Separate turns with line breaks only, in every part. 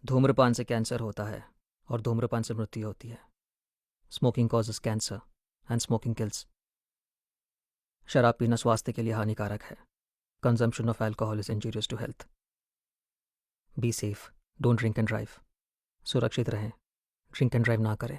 धूम्रपान से कैंसर होता है और धूम्रपान से मृत्यु होती है। Smoking causes cancer and smoking kills. शराब पीना स्वास्थ्य के लिए हानिकारक है। Consumption of alcohol is injurious to health. Be safe, don't drink and drive. सुरक्षित रहें, ड्रिंक एंड ड्राइव ना करें।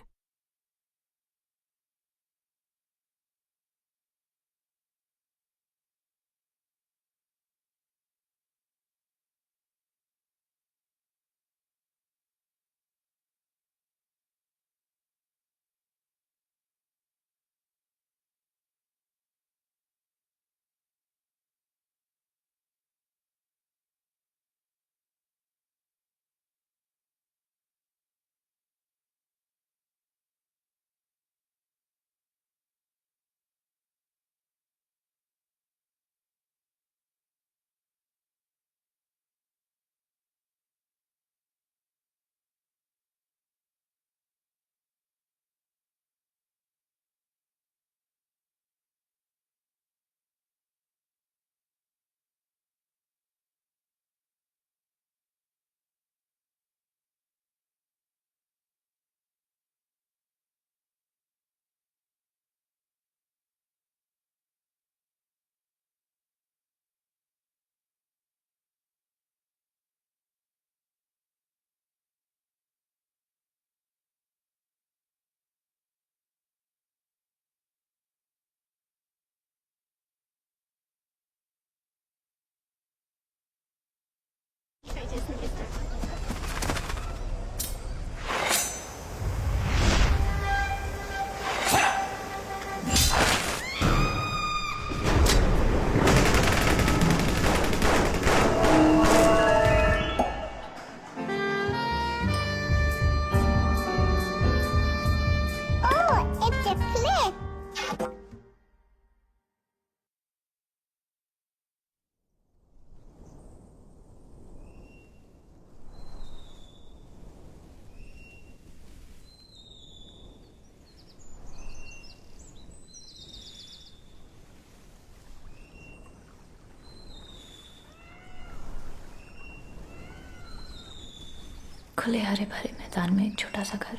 खुले हरे भरे मैदान में एक छोटा सा घर।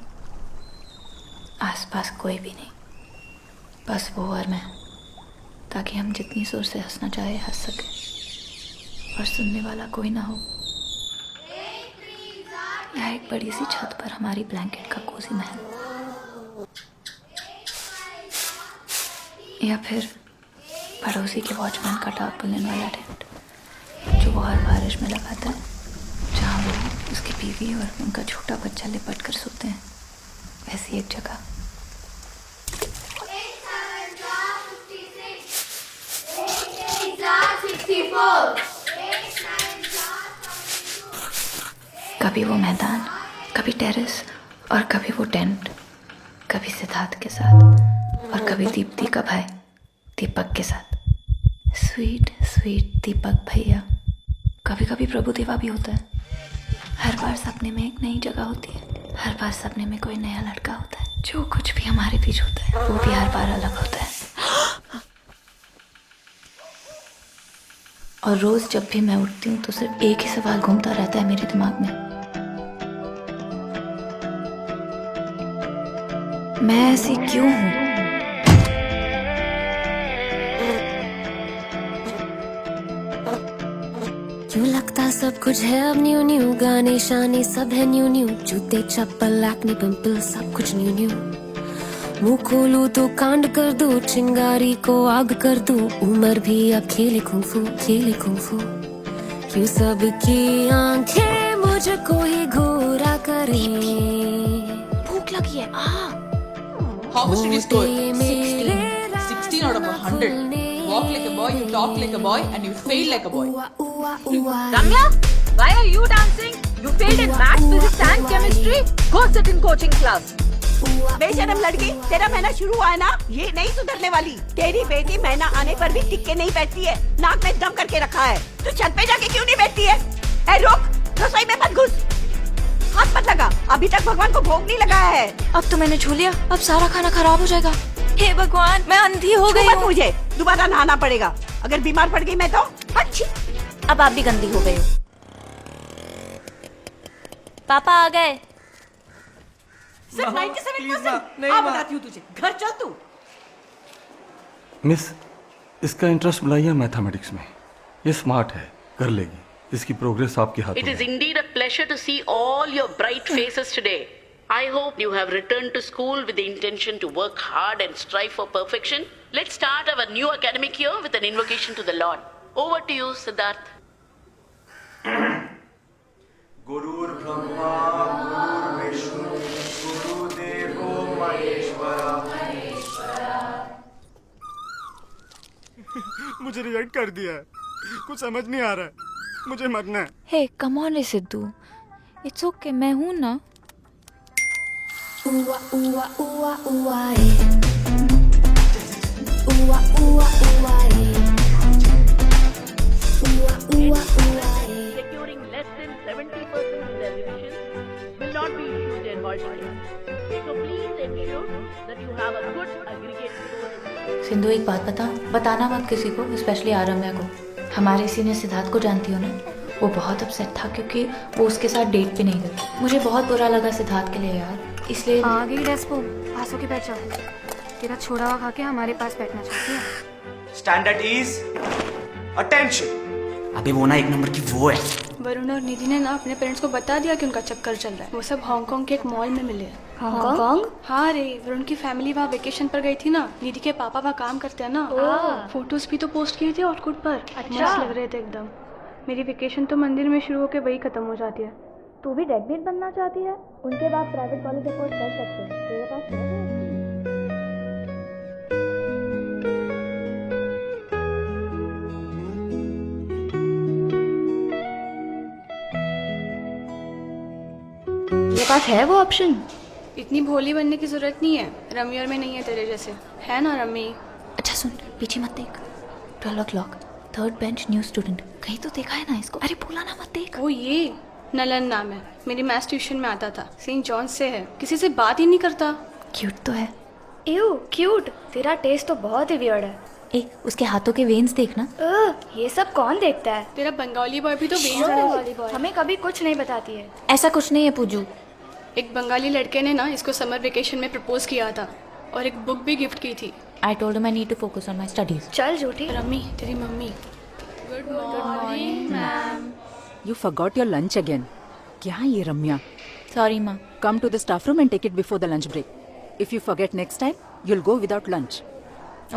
आसपास कोई भी नहीं, बस वो और मैं, ताकि हम जितनी जोर से हंसना चाहे हंस सके और सुनने वाला कोई ना हो। या एक बड़ी सी छत पर हमारी ब्लैंकेट का कोसी महल, या फिर पड़ोसी के वॉचमैन का टारपुलिन वाला टेंट जो वो हर बारिश में लगाता है, जहाँ वो, उसकी बीवी और उनका छोटा बच्चा लिपट कर सोते हैं। वैसी एक जगह। कभी वो मैदान, कभी टेरेस और कभी वो टेंट, कभी सिद्धार्थ के साथ और कभी दीप्ति का भाई दीपक के साथ। स्वीट स्वीट दीपक भैया। कभी कभी प्रभु देवा भी होता है। हर बार सपने में एक नई जगह होती है। हर बार सपने में कोई नया लड़का होता है। जो कुछ भी हमारे बीच होता है वो भी हर बार अलग होता है। और रोज जब भी मैं उठती हूँ तो सिर्फ एक ही सवाल घूमता रहता है मेरे दिमाग में। मैं ऐसी क्यों हूँ?
क्यों लगता सब कुछ है अब न्यू न्यू, गाने शाने सब है न्यू न्यू, जूते चप्पल एक्ने पिंपल सब कुछ न्यू न्यू। मुंह खोलूं तो कांड कर दूं, चिंगारी को आग कर दूं, उम्र भी अब खेले कुंफू खेले कुंफू। क्यों सबकी आंखें मुझको ही घूरा करे।
भूख लगी है।
How much did you score? 16 out of 100. Walk like a boy, you talk like a boy, and you fail like a boy.
Ramya, why are you dancing? You failed in maths, physics and chemistry. Go sit in coaching class.
बेशरम लड़की, तेरा महीना शुरू हुआ है ना, ये नहीं सुधरने वाली। तेरी बेटी महीना आने पर भी टिक के नहीं बैठती है, नाक में दम करके रखा है। तू छत पे जाके क्यों नहीं बैठती है? ए रुक, रसोई में मत घुस, हाथ मत लगा, अभी तक भगवान को भोग नहीं लगाया है।
अब तो मैंने छू लिया, अब सारा खाना खराब हो जाएगा। हे भगवान, मैं अंधी हो गई हूँ।
मुझे दोबारा नहाना पड़ेगा, अगर बीमार पड़ गई मैं तो। अच्छी,
अब आप भी गंदी हो गई हो। पापा आ गए।
सिर्फ 97%। हाँ बताती हूँ तुझे, घर चल तू।
मिस, इसका इंटरेस्ट बुलाइए मैथमेटिक्स में। ये स्मार्ट है, कर लेगी। इसकी प्रोग्रेस आपके हाथों
It
में
is
है।
indeed a pleasure to see all your bright faces today. I hope you have returned to school with the intention to work hard and strive for perfection. Let's start our new academic year with an invocation to the Lord. Over to you, Siddharth.
गुरुर् Brahma गुरुर्विष्णु गुरुदेवो महेश्वरा।
मुझे reject कर दिया है, कुछ समझ नहीं आ रहा है, मुझे मरना है।
हे कम ऑन रे सिद्धू, इट्स ओके, मैं हूं ना।
Ooh ooh ooh ooh eh. Ooh ooh ooh eh. Ooh ooh ooh eh.
Securing less than 70% of their revision will not be issued their hall tickets. So please ensure that you have a good aggregate score.
Sindhu एक बात बता, बताना मत किसी को, specially आरम्या को। हमारे senior Siddharth को जानती हो ना, वो बहुत अपसेट था क्योंकि वो उसके साथ डेट पे नहीं गई। मुझे बहुत बुरा लगा सिद्धार्थ के लिए यार, इसलिए
आ गई डेस्पो, पास होके बैठ जाओ। तेरा छोड़ा हुआ खा के हमारे पास बैठना चाहती है।
Standard is attention. अभी वो ना एक नंबर की वो है।
वरुण और निधि ने ना अपने पेरेंट्स को बता दिया कि उनका चक्कर चल रहा है। वो सब हांगकांग के एक मॉल में मिले।
हांगकांग?
हाँ रे, वरुण की फैमिली वहाँ वेकेशन पर गई थी ना। निधि के पापा वहाँ काम करते हैं ना। फोटोज भी तो पोस्ट किए थे ऑर्कुट पर। मस्त लग रहे थे एकदम। मेरी वेकेशन तो मंदिर में शुरू होकर वही खत्म हो जाती है।
तू भी डेडबीट बनना चाहती है? उनके बाद प्राइवेट कॉलेज अफोर्ड कर सकते हैं। तेरे पास है?
तेरे पास है वो ऑप्शन?
इतनी भोली बनने की जरूरत नहीं है। रमी और मैं नहीं है तेरे जैसे, है ना रमी?
अच्छा सुन, पीछे मत देख। 12 o'clock, third bench new student. कहीं तो देखा है ना इसको? अरे बोला ना मत देख।
ओ ये नलन नाम है, मेरी मैथ्स ट्यूशन में आता था। सेंट जॉन से है, किसी से बात ही नहीं करता।
क्यूट तो है।
एव क्यूट, तेरा टेस्ट तो बहुत ही वियर्ड है।
एक उसके हाथों के वेन्स देखना।
ये सब कौन देखता है?
तेरा बंगाली बॉय भी तो
बंगाली बॉय हमें कभी कुछ नहीं बताती है।
ऐसा कुछ नहीं है पूजू।
एक बंगाली लड़के ने ना इसको समर वेकेशन में प्रपोज किया था और एक बुक भी गिफ्ट की थी।
I told him I need to focus on my studies.
चल झूठी।
रमी तेरी mummy. Good morning ma'am.
You forgot your lunch again. क्या है ये रम्या?
Sorry माँ।
Come to the staff room and take it before the lunch break. If you forget next time, you'll go without lunch.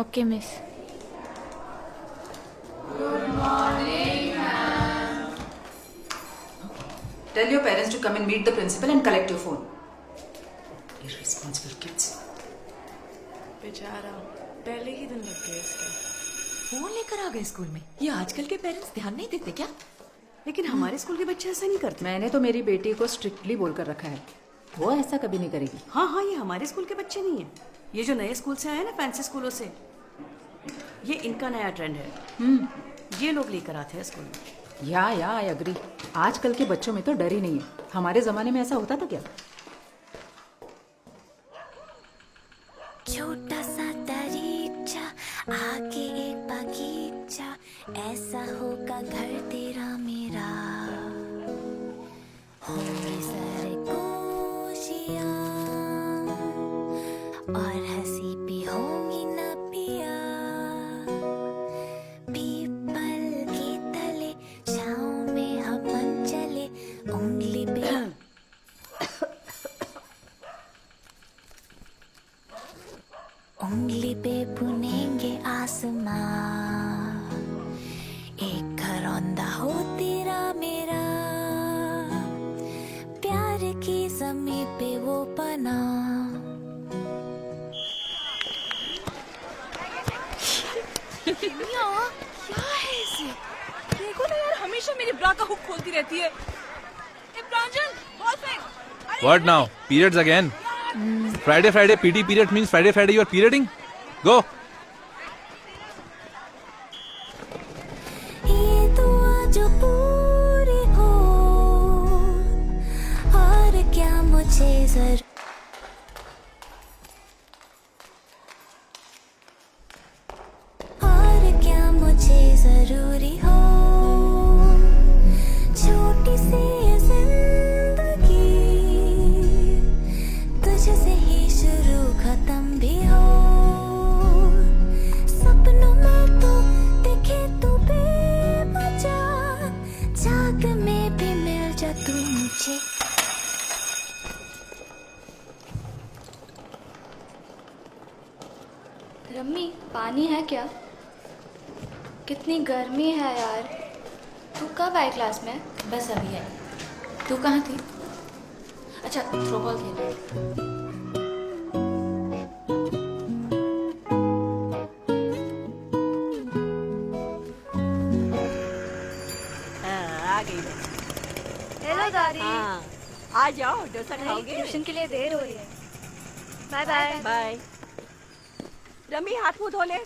Okay miss.
Tell your parents to come and meet the principal and collect your phone. Irresponsible kids.
बेचारा पहले ही दिन लग गए इसके।
Phone लेकर आ गए school में। ये आजकल के पेरेंट्स ध्यान नहीं देते क्या?
लेकिन हमारे स्कूल के बच्चे ऐसा नहीं करते।
मैंने तो मेरी बेटी को स्ट्रिक्टली बोलकर रखा है, वो ऐसा कभी नहीं करेगी।
हाँ हाँ, ये हमारे स्कूल के बच्चे नहीं है। ये जो नए स्कूल से आए ना, फैंसी स्कूलों से, ये इनका नया ट्रेंड है। ये लोग लेकर आते हैं स्कूल में।
या आई अग्री। आजकल के बच्चों में तो डर ही नहीं है। हमारे जमाने में ऐसा होता था क्या?
छोटा सा दरीचा, आगे एक बगीचा, ऐसा होगा घर तेरा मेरा। होंगे सारे खुशियाँ और हंसी भी होंगी ना पिया। पीपल के तले छाँव में हम चले, उंगली पे उंगली पे बुनेंगे आसमां। एक घरौंदा हो तेरा मेरा, प्यार की ज़मीं पे वो बना।
क्या है इसे? देखो ना यार, हमेशा मेरी ब्रा का हुक खोलती रहती है।
What now? Periods again? Friday PT period means Friday you are perioding? Go.
ये दुआ जो पूरी हो, और क्या मुझे जरूरी हो। छोटी सी जिंदगी
रम्मी पानी है क्या? कितनी गर्मी है यार। तू कब आए क्लास में?
बस अभी है। तू कहाँ थी? अच्छा थ्रो बॉल खेल रही थी।
आ गई मैं।
हेलो दादी।
हाँ आ जाओ, डोसा खाओगे?
ट्यूशन के लिए देर हो रही है। Bye bye.
बाय। रमी हाथ मुंह धो ले।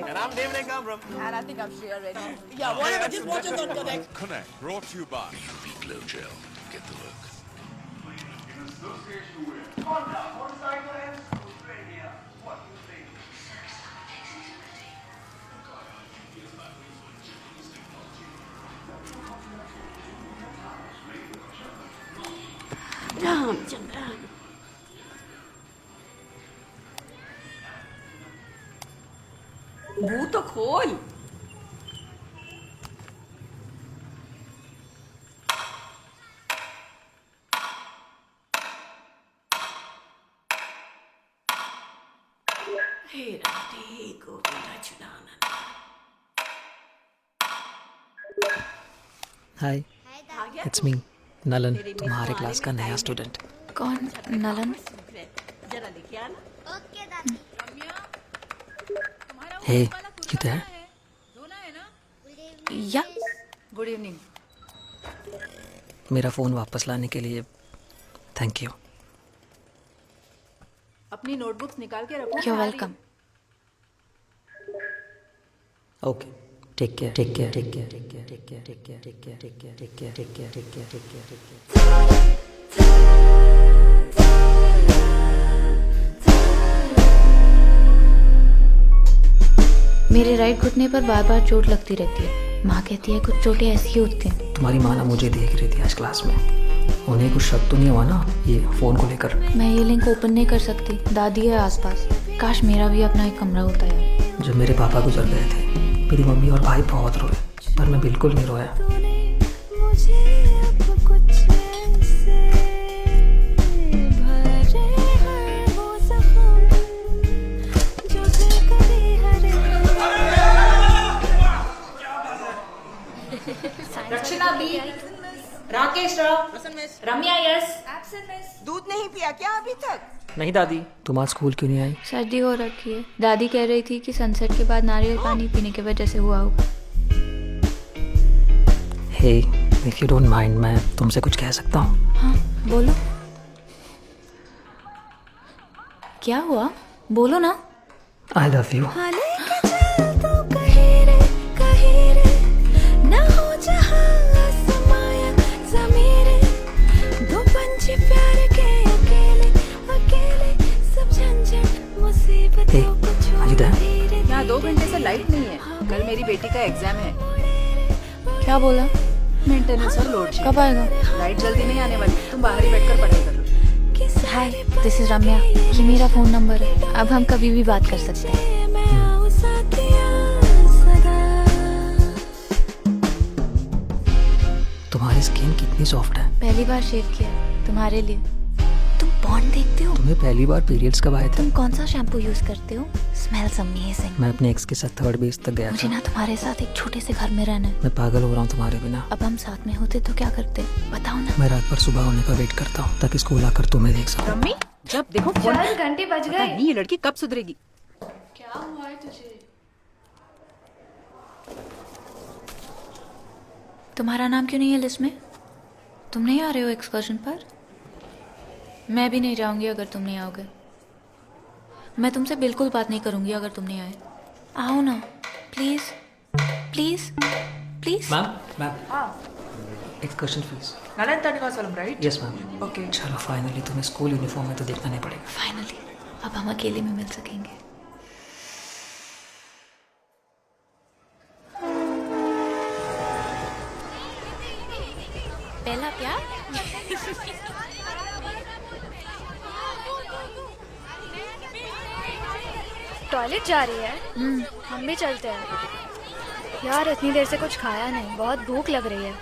And I'm David Engamram.
And I think I'm sure already. Yeah, whatever. Just watch us on Connect.
Connect, brought to you by
UV Glow Gel. Get the look.
Ramchandra मुंह तो खोल। हे राधे गोविंदा चुनानंद।
हाय, it's me नलन, तुम्हारे class का नया student.
कौन नलन?
जरा देखिए आना।
ओके दादी।
हे, you there?
या
गुड इवनिंग।
मेरा फ़ोन वापस लाने के लिए थैंक यू।
अपनी नोटबुक्स निकाल के रखो।
You're welcome.
Okay, take care, take care, take care, take care, take care, take care, take care, take care, take care, take care, take care, take care, take care.
मेरे right घुटने पर बार बार चोट लगती रहती है। माँ कहती है कुछ चोटें ऐसी ही होती हैं।
तुम्हारी माँ ना मुझे देख रही थी आज क्लास में। उन्हें कुछ शक तो नहीं हुआ ना ये फ़ोन को लेकर?
मैं ये लिंक ओपन नहीं कर सकती, दादी है आसपास। काश मेरा भी अपना एक कमरा होता है।
जब मेरे पापा गुजर गए थे मेरी मम्मी और भाई बहुत रोए, पर मैं बिल्कुल नहीं रोया।
रक्षिता बी, राकेश राव, रम्या यस।
दूध नहीं पिया क्या अभी तक?
नहीं दादी। तुम आज स्कूल क्यों नहीं आई?
सर्दी हो रखी है। दादी कह रही थी कि सनसेट के बाद नारियल पानी पीने की वजह से हुआ होगा।
हे, इफ यू डोंट माइंड, मैं तुमसे कुछ कह सकता हूँ?
हाँ बोलो। क्या हुआ? बोलो ना।
I love you. Hey, are you there?
यहाँ 2 घंटे से लाइट नहीं है। कल मेरी बेटी का एग्जाम है।
क्या बोला?
मेंटेनेंस और लोड।
कब आएगा?
लाइट जल्दी नहीं आने वाली, तुम बाहर ही बैठकर पढ़ाई करो।
हाय, दिस इज रम्या। ये मेरा फोन नंबर है। अब हम कभी भी बात कर सकते हैं।
तुम्हारी स्किन कितनी सॉफ्ट है।
पहली बार शेव किया तुम्हारे लिए। तुम पॉर्न देखते हो?
तुम्हें पहली बार पीरियड्स कब आए थे?
तुम कौन सा शैम्पू यूज करते हो? Smells amazing.
मैं अपने एक्स के साथ 3rd बेस तक गया
मुझे
था।
ना तुम्हारे साथ एक छोटे से घर में रहना है।
मैं पागल हो रहा हूँ तुम्हारे बिना।
अब हम साथ में होते तो क्या करते? बताओ ना।
मैं रात भर सुबह होने का वेट करता हूँ ताकि स्कूल आकर तुम्हें देख सकूं।
रम्मी, जब देखो फोन।
चल घंटे बज
पता
गए।
नहीं ये लड़की कब सुधरेगी।
क्या हुआ है तुझे?
तुम्हारा नाम क्यों नहीं है लिस्ट में? तुम नहीं आ रहे हो एक्सकर्शन पर? मैं भी नहीं जाऊंगी अगर तुम नहीं आओगे। मैं तुमसे बिल्कुल बात नहीं करूंगी अगर तुम नहीं आए। आओ ना please, please, please.
Ma'am, excursion fees.
Nalan Thanivasalam, right?
Yes ma'am.
Okay.
चलो फाइनली तुम्हें स्कूल यूनिफॉर्म में तो देखना नहीं पड़ेगा।
फाइनली अब हम अकेले में मिल सकेंगे। पहला प्यार।
कॉलेज जा रही है? हम भी चलते हैं। यार इतनी देर से कुछ खाया नहीं, बहुत भूख लग रही है।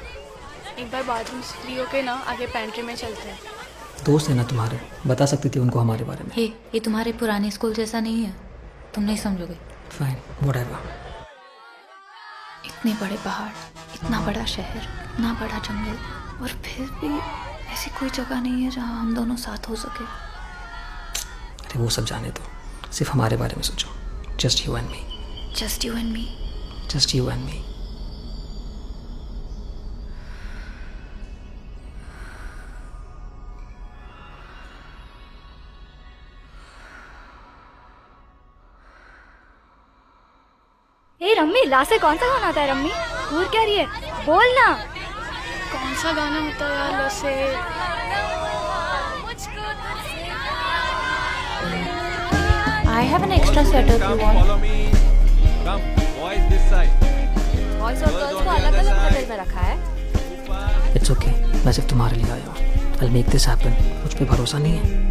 एक बार बाथरूम से फ्री होके ना आगे पेंट्री में चलते हैं।
दोस्त है ना तुम्हारे, बता सकती थी उनको हमारे बारे में।
हे, ये तुम्हारे पुराने स्कूल जैसा नहीं है, तुम नहीं समझोगे।
Fine, whatever.
इतने बड़े पहाड़, इतना बड़ा शहर, इतना बड़ा जंगल, और फिर भी ऐसी कोई जगह नहीं है जहाँ हम दोनों साथ हो सके।
अरे वो सब जाने दो, सिर्फ हमारे बारे में सोचो। Just you and me.
Just you and me.
Just you and me.
A rummy, last से कौन सा गाना आता है रम्मी? घूर क्या रही है, बोल ना।
कौन सा गाना होता है यार वैसे?
I have an extra set if you want.
Follow me. Come, boys this side.
Boys और गर्ल्स को अलग अलग होटल में रखा है।
इट्स ओके, मैं सिर्फ तुम्हारे लिए आया हूँ। I'll make this happen। मुझ पे भरोसा नहीं है?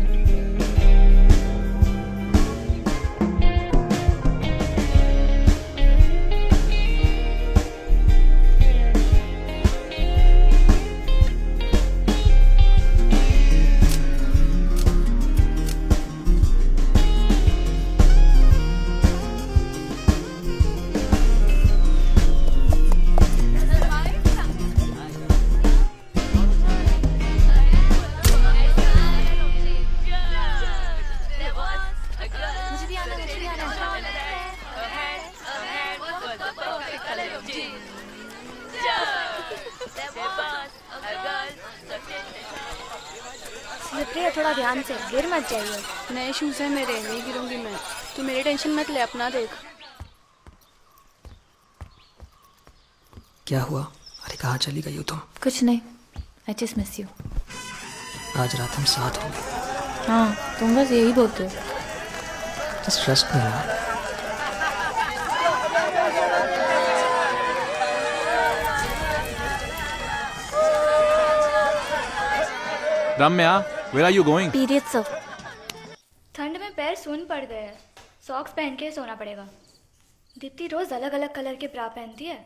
थोड़ा ध्यान से, गिर मत जाइए।
नए शूज है मेरे, नहीं गिरूंगी मैं। तू मेरी टेंशन मत ले, अपना देख।
क्या हुआ? अरे कहाँ चली गई हो तुम?
कुछ नहीं, I just miss you।
आज रात हम साथ होंगे।
हाँ, तुम बस यही बोलते हो।
Just trust me यार।
Ramya, where are you going?
Periods of।
ठंड में पैर सून पड़ गए हैं, सॉक्स पहन के सोना पड़ेगा। दीप्ति रोज अलग अलग कलर के ब्रा पहनती है।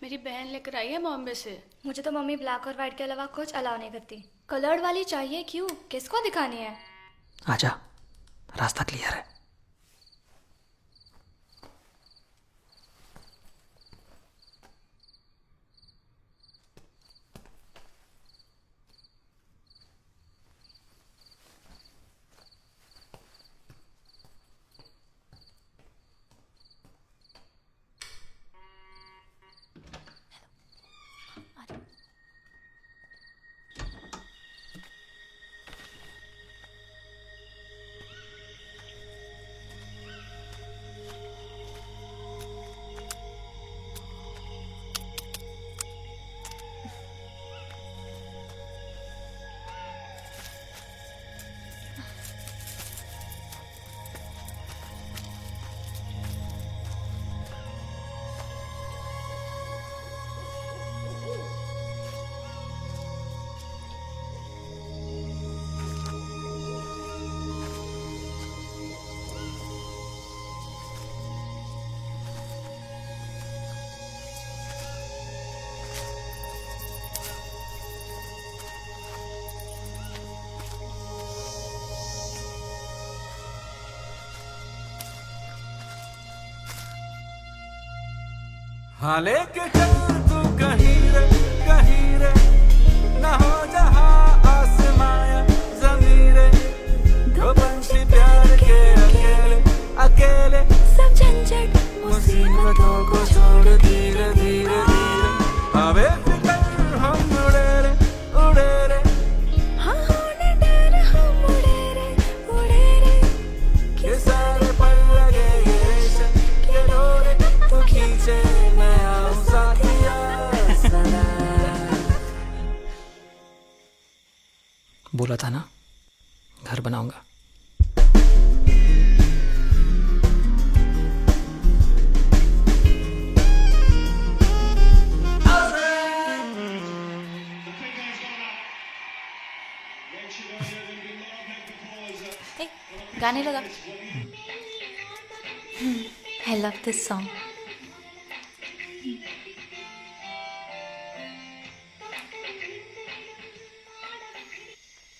मेरी बहन लेकर आई है बॉम्बे से।
मुझे तो मम्मी ब्लैक और वाइट के अलावा कुछ अलाउ नहीं करती। कलर्ड वाली चाहिए। क्यों, किसको दिखानी है?
आजा, रास्ता क्लियर है।
हाँ लेके चल तू कहीं रे ना हो जहाँ आसमां ज़मीन रे, दो पंछी प्यार के अकेले अकेले, सब झंझट मुसीबतों को छोड़ धीरे धीरे धीरे। हाँ बेफिक्र हम उड़े रे, हाँ होने डर हम उड़े रे, के सारे पल लगे ये रेशम के डोरे, तो खींचे
बोला था ना, घर बनाऊंगा।
गाने लगा। I love this song.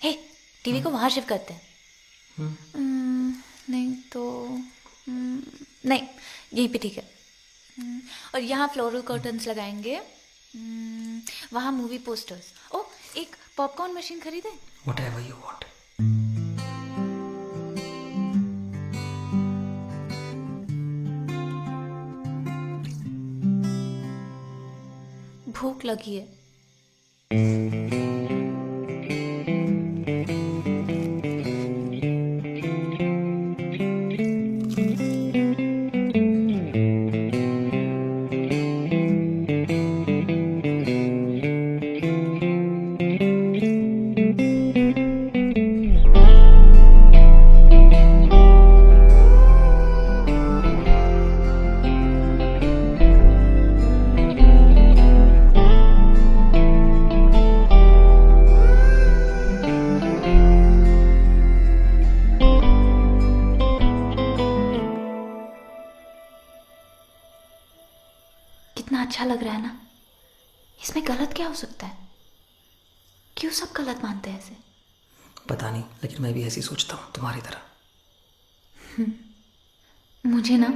Hey, TV को वहां शिफ्ट करते हैं। नहीं तो नहीं, यहीं पे ठीक है। और यहाँ फ्लोरल कर्टन्स लगाएंगे। वहाँ मूवी पोस्टर्स। ओ, एक पॉपकॉर्न मशीन खरीदे।
Whatever you want.
भूख लगी है। कितना अच्छा लग रहा है ना। इसमें गलत क्या हो सकता है? क्यों सब गलत मानते हैं ऐसे?
पता नहीं, लेकिन मैं भी ऐसे ही सोचता हूँ तुम्हारी तरह।
मुझे ना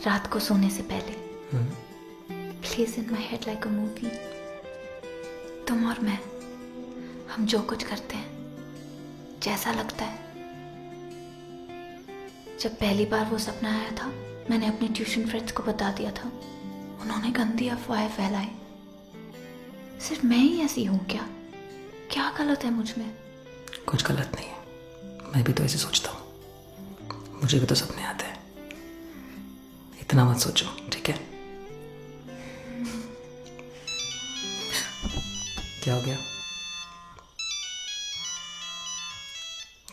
रात को सोने से पहले plays in my head like a movie. तुम और मैं, हम जो कुछ करते हैं जैसा लगता है। जब पहली बार वो सपना आया था, मैंने अपने ट्यूशन फ्रेंड्स को बता दिया था। उन्होंने गंदी अफवाहें फैलाई। सिर्फ मैं ही ऐसी हूँ क्या? क्या गलत है मुझ में?
कुछ गलत नहीं है, मैं भी तो ऐसे सोचता हूँ। मुझे भी तो सपने आते हैं। इतना मत सोचो, ठीक है? क्या हो गया?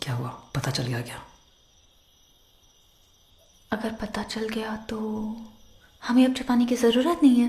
क्या हुआ? पता चल गया क्या?
अगर पता चल गया तो हमें अब छुपाने की जरूरत नहीं है।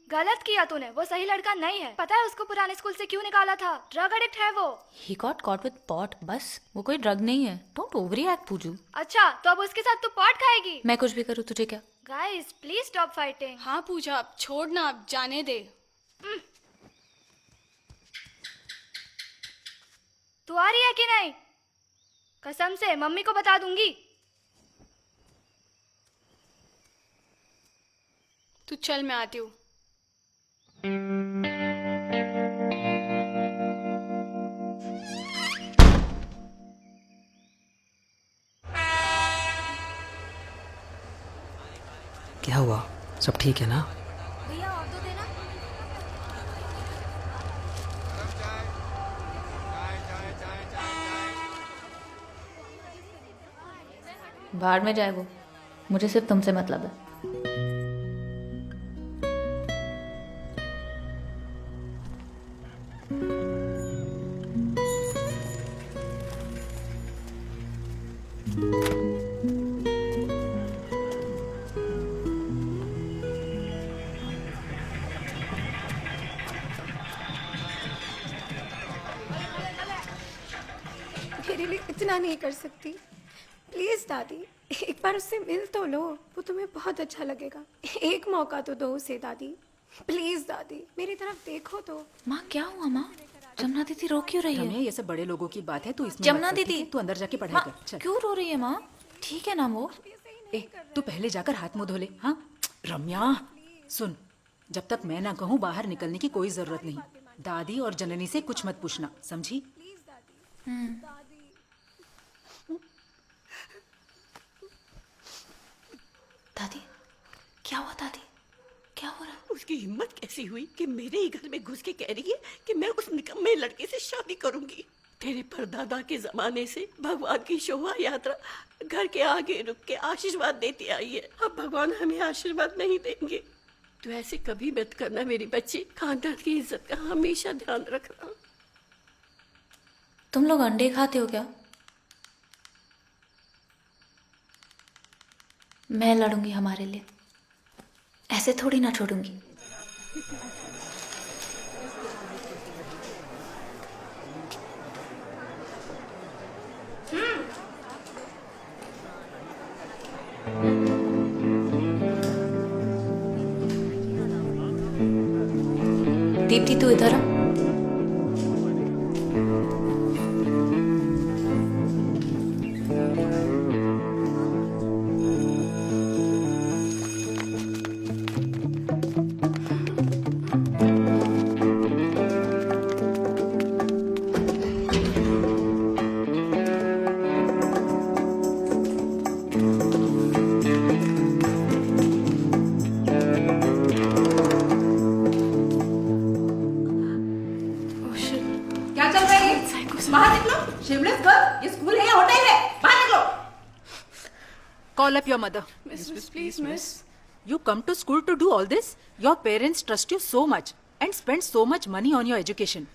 गलत किया तूने, वो सही लड़का नहीं है। पता है उसको पुराने स्कूल से क्यों निकाला था? ड्रग एडिक्ट है वो।
He got caught with pot, बस। वो कोई ड्रग नहीं है। Don't overreact, पूजू।
अच्छा, तो अब उसके साथ तू पॉट खाएगी?
मैं कुछ भी करूँ तुझे क्या?
Guys please stop fighting.
हाँ पूजा, अब छोड़ ना, अब जाने दे।
तू आ रही है कि नहीं? कसम से मम्मी को बता दूंगी।
तू चल, मैं आती हूँ।
क्या हुआ? सब ठीक है ना?
भैया और दो देना।
बाहर में जाए वो, मुझे सिर्फ तुमसे मतलब है।
मेरे लिए इतना नहीं कर सकती? प्लीज दादी, एक बार उससे मिल तो लो। वो तुम्हें बहुत अच्छा लगेगा। एक मौका तो दो उसे दादी। प्लीज दादी, मेरी तरफ देखो तो।
माँ क्या हुआ माँ? जमुना दीदी रो क्यों रही है?
ये सब बड़े लोगों की बात है, तू इसमें
जमुना
मत कर,
दीदी,
ठीक है? तू अंदर जाके पढ़ाई
माँ,
कर। चल।
क्यों रो रही है माँ? ठीक है ना वो?
तू पहले जाकर हाथ मुंह धो ले। हाँ रम्या, सुन, जब तक मैं ना कहूँ बाहर निकलने की कोई जरूरत नहीं। दादी और जननी से कुछ मत पूछना, समझी?
दादी क्या हुआ? दादी क्या हो रहा है?
उसकी हिम्मत कैसी हुई कि मेरे ही घर में घुस के कह रही है कि मैं उस निकम्मे लड़के से शादी करूंगी। तेरे परदादा के जमाने से भगवान की शोभा यात्रा घर के आगे रुक के आशीर्वाद देती आई है। अब भगवान हमें आशीर्वाद नहीं देंगे। तो ऐसे कभी मत करना मेरी बच्ची। खानदान की इज्जत का हमेशा ध्यान रखना।
तुम लोग अंडे खाते हो क्या? मैं लड़ूंगी हमारे लिए, ऐसे थोड़ी ना छोड़ूंगी। दीप्ति तू इधर आ।
क्या चल रहा है? बाहर निकलो, शिवलेस गर्ल, ये स्कूल है या होटल है? बाहर निकलो।
Call up your mother.
Miss, please, miss.
You come to school to do all this? Your parents trust you so much and spend so much money on your education.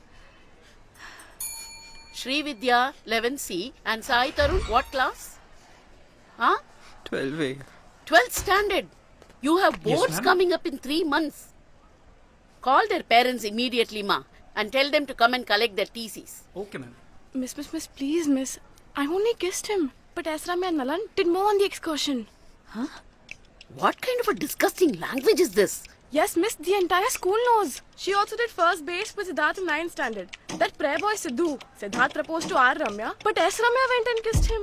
Shri Vidya, 11C, and Sai Tarun, what class? Huh?
12A.
12th standard. You have boards
ma'am.
coming up in 3 months. Call their parents immediately, ma, and tell them to come and collect their TCs.
Okay, ma'am.
Miss, please, miss. I only kissed him. But Esram and Nalan did more on the excursion.
Huh? What kind of a disgusting language is this?
Yes, miss, the entire school knows. She also did first base with Siddharth in 9th standard. That prayer boy Sidhu. Siddharth proposed to R. Ramya, but S. Ramya went and kissed him.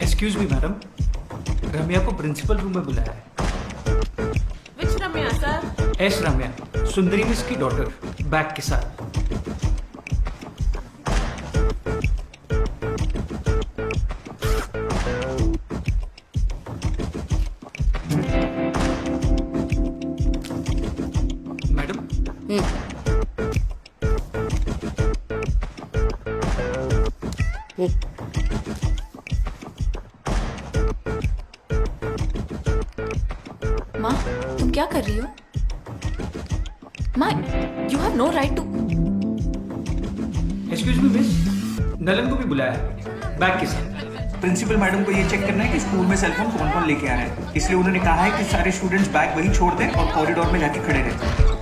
Excuse me, madam. रम्या को principal room में बुलाया है।
Which Ramya, sir?
S Ramya, Sundari miss की daughter, bag के साथ। Madam.
माँ, तुम क्या कर रही हो? माँ, you have no right to.
Excuse me miss, Nalan को भी बुलाया है, बैग के साथ।
प्रिंसिपल मैडम को ये चेक करना है कि स्कूल में सेलफोन कौन कौन लेके आ रहा है, इसलिए उन्होंने कहा है कि सारे स्टूडेंट्स बैग वहीं छोड़ दें और कॉरिडोर में जाके खड़े रहें।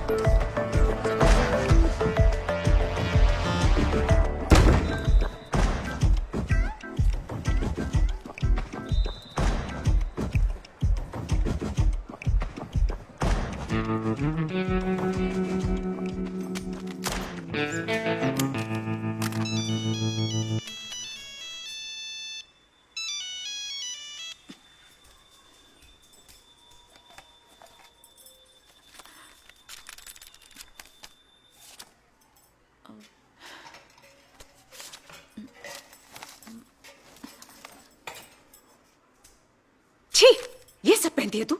छी, ये सब पहनती है तू?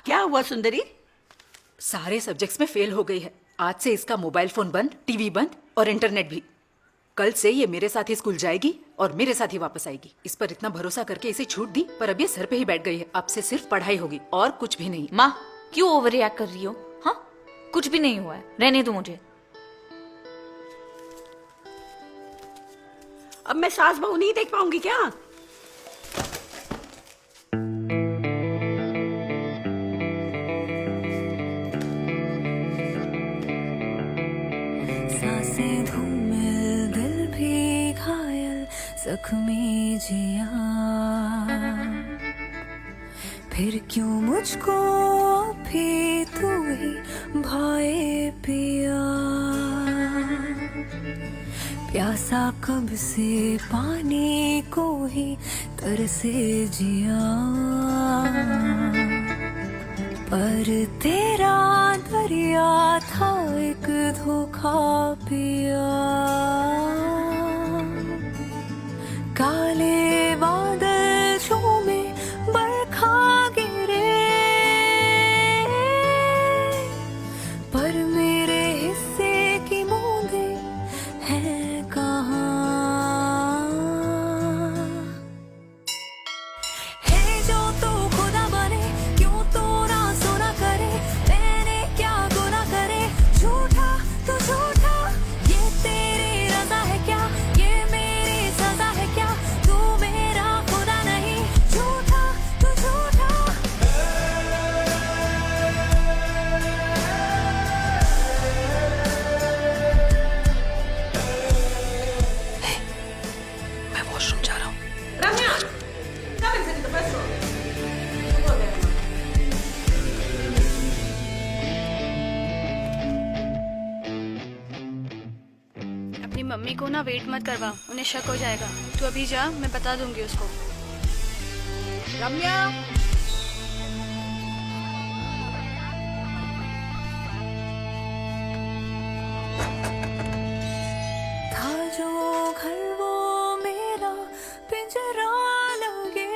क्या हुआ सुंदरी?
सारे सब्जेक्ट्स में फेल हो गई है। आज से इसका मोबाइल फोन बंद, टीवी बंद और इंटरनेट भी। कल से ये मेरे साथ ही स्कूल जाएगी और मेरे साथ ही वापस आएगी। इस पर इतना भरोसा करके इसे छूट दी, पर अब ये सर पे ही बैठ गई है। अब से सिर्फ पढ़ाई होगी और कुछ भी नहीं।
माँ, क्यों ओवर रिएक्ट कर रही हो? हाँ, कुछ भी नहीं हुआ है, रहने दो मुझे।
अब मैं सास बहू नहीं देख पाऊंगी क्या?
सांसें धूमिल, दिल भी घायल, जख्मी जिया, फिर क्यों मुझको भी तू ही भाए पिया, प्यासा कब से पानी को ही तरसे जिया, पर तेरा दरिया था एक धोखा पिया, काले बादल झूमे बरखा गिरे, पर मेरे हिस्से की बूंदे हैं कहाँ? है जो तू खुदा बने, क्यों तो ना सुना करे, मैंने क्या गुनाह करे, झूठा तो झूठा, ये तेरी रजा है क्या, ये मेरी सजा है क्या, तू मेरा
मम्मी को ना वेट मत करवा, उन्हें शक हो जाएगा। तू अभी जा, मैं बता दूंगी उसको।
रम्या,
था जो घर वो मेरा पिंजरा लगे,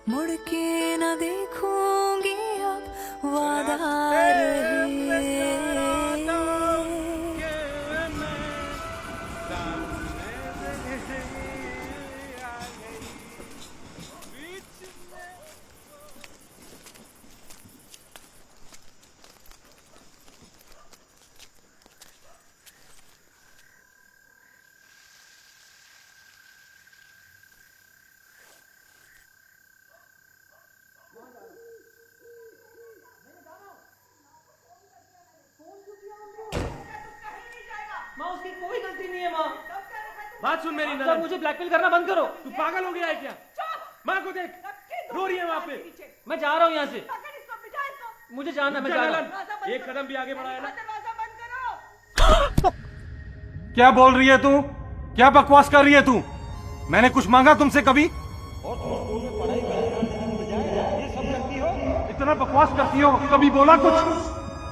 मुड़ के न देखूंगी अब वादा रहे।
माँ उसकी कोई गलती नहीं है माँ। बात सुन मेरी नरम, मुझे ब्लैकमेल करना बंद करो। तू पागल हो गया है क्या? माँ को देख, रो रही है वहाँ पे। मैं जा रहा हूँ यहाँ से, मुझे जाना, मैं जा रहा हूँ। एक कदम भी आगे बढ़ाया ना।
क्या बोल रही है तू? क्या बकवास कर रही है तू? मैंने कुछ मांगा तुमसे कभी? इतना बकवास करती हो, कभी बोला कुछ?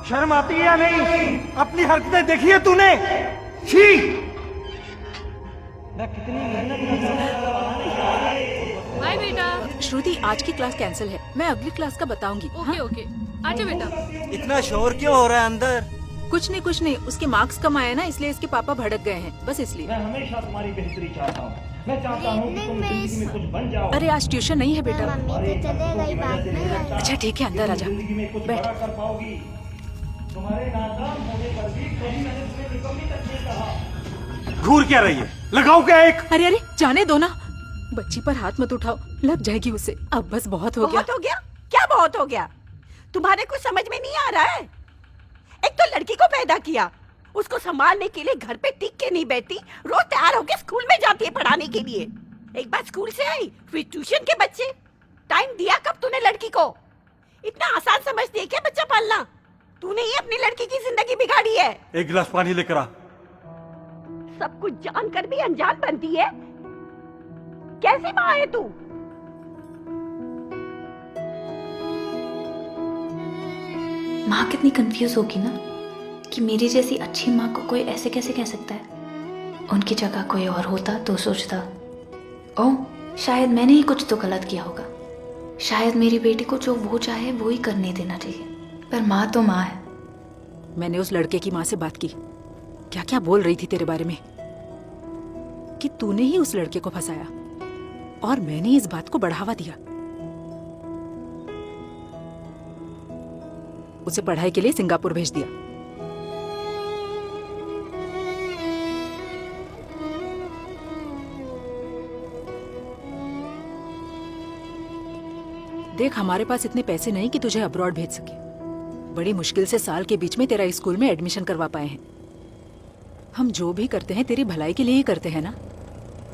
शर्म आती है या नहीं? अपनी हरकतें देखी है तूने? छी!
बाय बेटा। श्रुति, आज की क्लास कैंसिल है, मैं अगली क्लास का बताऊंगी। ओके ओके, आजा बेटा।
इतना शोर क्यों हो रहा है अंदर?
कुछ नहीं, उसके मार्क्स कम आए ना, इसलिए इसके पापा भड़क गए हैं, बस इसलिए।
मैं हमेशा तुम्हारी बेहतरी चाहता हूँ। मैं चाहता हूँ कि तुम जिंदगी में कुछ बन जाओ।
अरे आज ट्यूशन नहीं है बेटा। अच्छा ठीक है, अंदर आजा, बैठ।
तुम्हारे नाकाम होने पर भी कभी मैंने तुम्हें निकम्मी तक नहीं कहा।
घूर क्या रही है? लगाओ क्या एक?
अरे जाने दो ना, बच्ची पर हाथ मत उठाओ, लग जाएगी उसे। अब बस बहुत हो गया।
बहुत हो गया? क्या बहुत हो गया? तुम्हारे कुछ समझ में नहीं आ रहा है? एक तो लड़की को पैदा किया, उसको संभालने के लिए घर पे टिक के नहीं बैठती, रोज तैयार होके स्कूल में जाती है पढ़ाने के लिए। एक बार स्कूल से आई, फिर ट्यूशन के बच्चे। टाइम दिया कब तूने लड़की को? इतना आसान समझती है क्या बच्चा पालना? तूने ही अपनी लड़की की जिंदगी बिगाड़ी है।
एक गिलास पानी लेकर आ।
सब कुछ जानकर भी अनजान बनती है। कैसी माँ है तू?
माँ कितनी कंफ्यूज होगी ना कि मेरी जैसी अच्छी माँ को कोई ऐसे कैसे कह सकता है। उनकी जगह कोई और होता तो सोचता, ओह शायद मैंने ही कुछ तो गलत किया होगा, शायद मेरी बेटी को जो वो चाहे वो ही करने देना चाहिए। पर माँ तो माँ है।
मैंने उस लड़के की माँ से बात की, क्या क्या बोल रही थी तेरे बारे में, कि तूने ही उस लड़के को फंसाया और मैंने इस बात को बढ़ावा दिया। उसे पढ़ाई के लिए सिंगापुर भेज दिया। देख, हमारे पास इतने पैसे नहीं कि तुझे अब्रॉड भेज सके। बड़ी मुश्किल से साल के बीच में तेरा स्कूल में एडमिशन करवा पाए हैं। हम जो भी करते हैं तेरी भलाई के लिए ही करते हैं ना,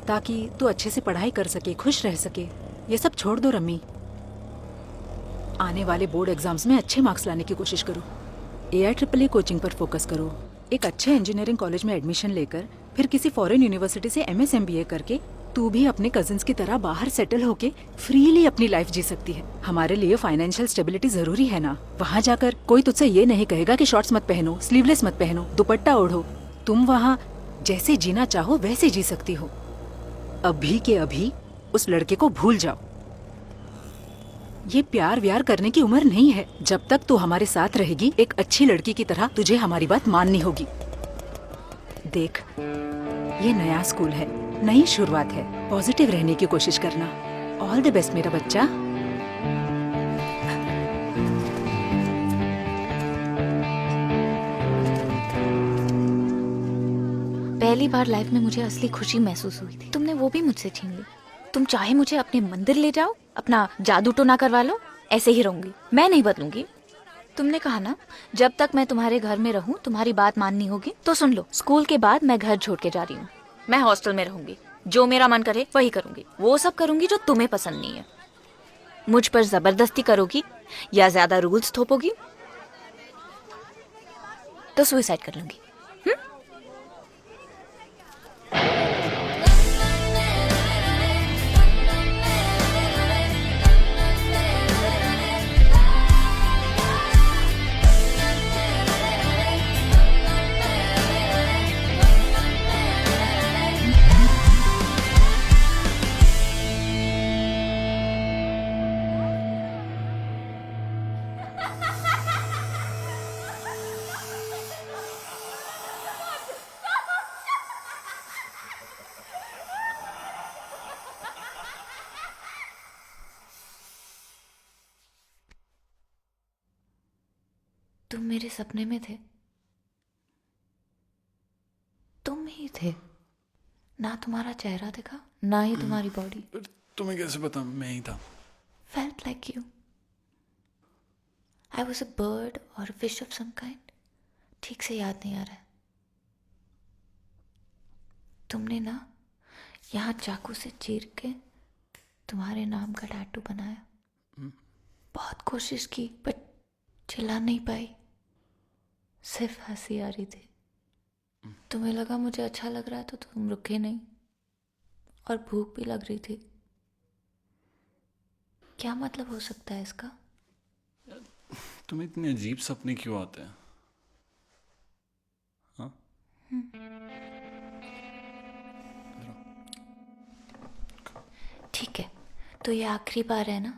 ताकि तू अच्छे से पढ़ाई कर सके, खुश रह सके। ये सब छोड़ दो रम्मी, आने वाले बोर्ड एग्जाम्स में अच्छे मार्क्स लाने की कोशिश करो। AIEEE कोचिंग पर फोकस करो। एक अच्छे इंजीनियरिंग कॉलेज में एडमिशन लेकर फिर किसी फॉरेन यूनिवर्सिटी से MS MBA करके तू भी अपने कजिन्स की तरह बाहर सेटल होके फ्रीली अपनी लाइफ जी सकती है। हमारे लिए फाइनेंशियल स्टेबिलिटी जरूरी है ना। वहाँ जाकर कोई तुझसे ये नहीं कहेगा कि शॉर्ट्स मत पहनो, स्लीवलेस मत पहनो, दुपट्टा ओढ़ो। तुम वहाँ जैसे जीना चाहो वैसे जी सकती हो। अभी के अभी उस लड़के को भूल जाओ। ये प्यार व्यार करने की उम्र नहीं है। जब तक तू हमारे साथ रहेगी, एक अच्छी लड़की की तरह तुझे हमारी बात माननी होगी। देख, ये नया स्कूल है, नई शुरुआत है, पॉजिटिव रहने की कोशिश करना। ऑल द बेस्ट मेरा बच्चा।
पहली बार लाइफ में मुझे असली खुशी महसूस हुई थी। तुमने वो भी मुझसे छीन ली। तुम चाहे मुझे अपने मंदिर ले जाओ, अपना जादू टोना करवा लो, ऐसे ही रहूंगी, मैं नहीं बदलूंगी। तुमने कहा ना, जब तक मैं तुम्हारे घर में रहूं तुम्हारी बात माननी होगी। तो सुन लो, स्कूल के बाद मैं घर छोड़ के जा रही हूँ। मैं हॉस्टल में रहूंगी, जो मेरा मन करे वही करूंगी। वो सब करूंगी जो तुम्हें पसंद नहीं है। मुझ पर जबरदस्ती करोगी या ज्यादा रूल्स थोपोगी तो सुसाइड कर लूंगी। तुम मेरे सपने में थे, तुम ही थे। ना तुम्हारा चेहरा दिखा, ना ही तुम्हारी बॉडी।
तुम्हें कैसे पता मैं ही था?
Felt like you. I was a bird or a fish of some kind. ठीक से याद नहीं आ रहा है। तुमने ना यहाँ चाकू से चीर के तुम्हारे नाम का टैटू बनाया। बहुत कोशिश की पर चिल्ला नहीं पाई, सिर्फ हंसी आ रही थी। तुम्हें लगा मुझे अच्छा लग रहा है तो तुम रुके नहीं, और भूख भी लग रही थी। क्या मतलब हो सकता है इसका?
तुम्हें इतने अजीब सपने क्यों आते हैं? हाँ?
ठीक है, तो ये आखिरी बार है ना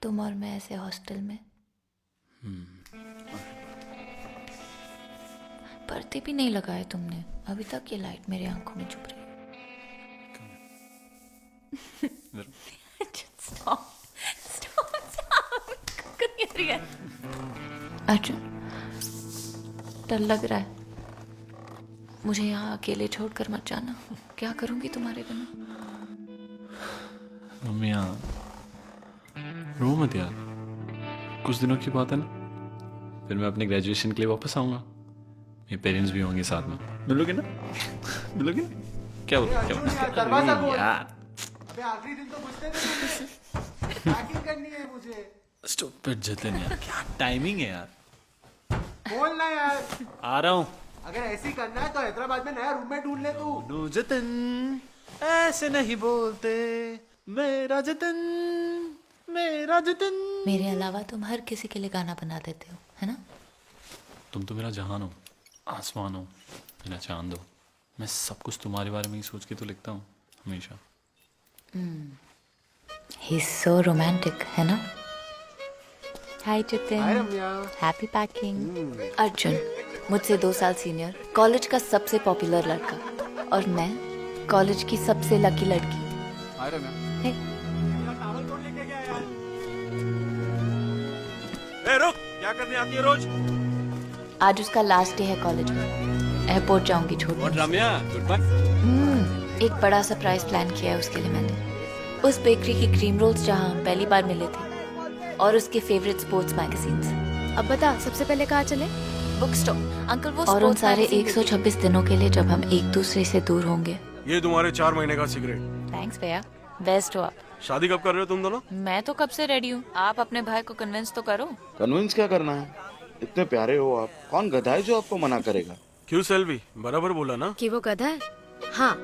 तुम और मैं ऐसे हॉस्टल में? पर्दे भी नहीं लगाए तुमने अभी तक, ये लाइट मेरी आंखों में चुभ रही है। अर्जुन, डर लग रहा है मुझे, यहाँ अकेले छोड़कर मत जाना। क्या करूंगी तुम्हारे बिना?
मम्मी रो मत यार, कुछ दिनों की बात है ना, फिर मैं अपने ग्रेजुएशन के लिए वापस आऊंगा। मेरे पेरेंट्स भी होंगे साथ में, मिलोगे ना? मिलोगे? क्या बोल यार?
अबे आखिरी दिन तो पूछते थे, पैकिंग करनी है मुझे।
स्टूपिड जतिन यार, क्या टाइमिंग है यार।
बोल ना यार।
आ रहा हूँ।
अगर ऐसे ही करना है तो हैदराबाद में नया रूममेट ढूंढ ले तू।
नो जतिन, ऐसे नहीं बोलते, मेरा जतिन, मेरा जतिन।
मेरे अलावा तुम हर किसी के लिए गाना बना देते हो, है ना?
तुम तो मेरा जहान हो, आसमान हो, मेरा चांद हो। मैं सब कुछ तुम्हारे बारे में ही सोच के तो लिखता हूँ हमेशा।
He's so romantic, है ना? Hi Jatin.
Hi Ramya.
Happy packing. Arjun, मुझसे 2 साल सीनियर, कॉलेज का सबसे पॉपुलर लड़का, और मैं कॉलेज की सबसे लकी लड़की।
हाय रम्या।
ए रुक, क्या करने आती है रोज?
आज उसका लास्ट डे है कॉलेज में, एयरपोर्ट जाऊंगी छोड़ने।
और रम्या, गुड बाय।
एक बड़ा सरप्राइज प्लान किया है उसके लिए मैंने। उस बेकरी की क्रीम रोल्स जहां हम पहली बार मिले थे, और उसके फेवरेट स्पोर्ट्स मैगजीन्स।
अब बता, सबसे पहले कहाँ चले?
बुक स्टोर अंकल, वो और उन सारे 126 दिनों के लिए जब हम एक दूसरे से दूर होंगे।
ये तुम्हारे 4 महीने का सिगरेट।
थैंक्स भैया, बेस्ट हो आप।
शादी कब कर रहे हो तुम दोनों?
मैं तो कब से रेडी हूँ, आप अपने भाई को कन्विंस तो करो।
कन्विंस क्या करना है, इतने प्यारे हो आप, कौन गधा है जो आपको मना करेगा?
क्यों सेल्वी, बराबर बोला ना?
कि वो गधा है? हाँ।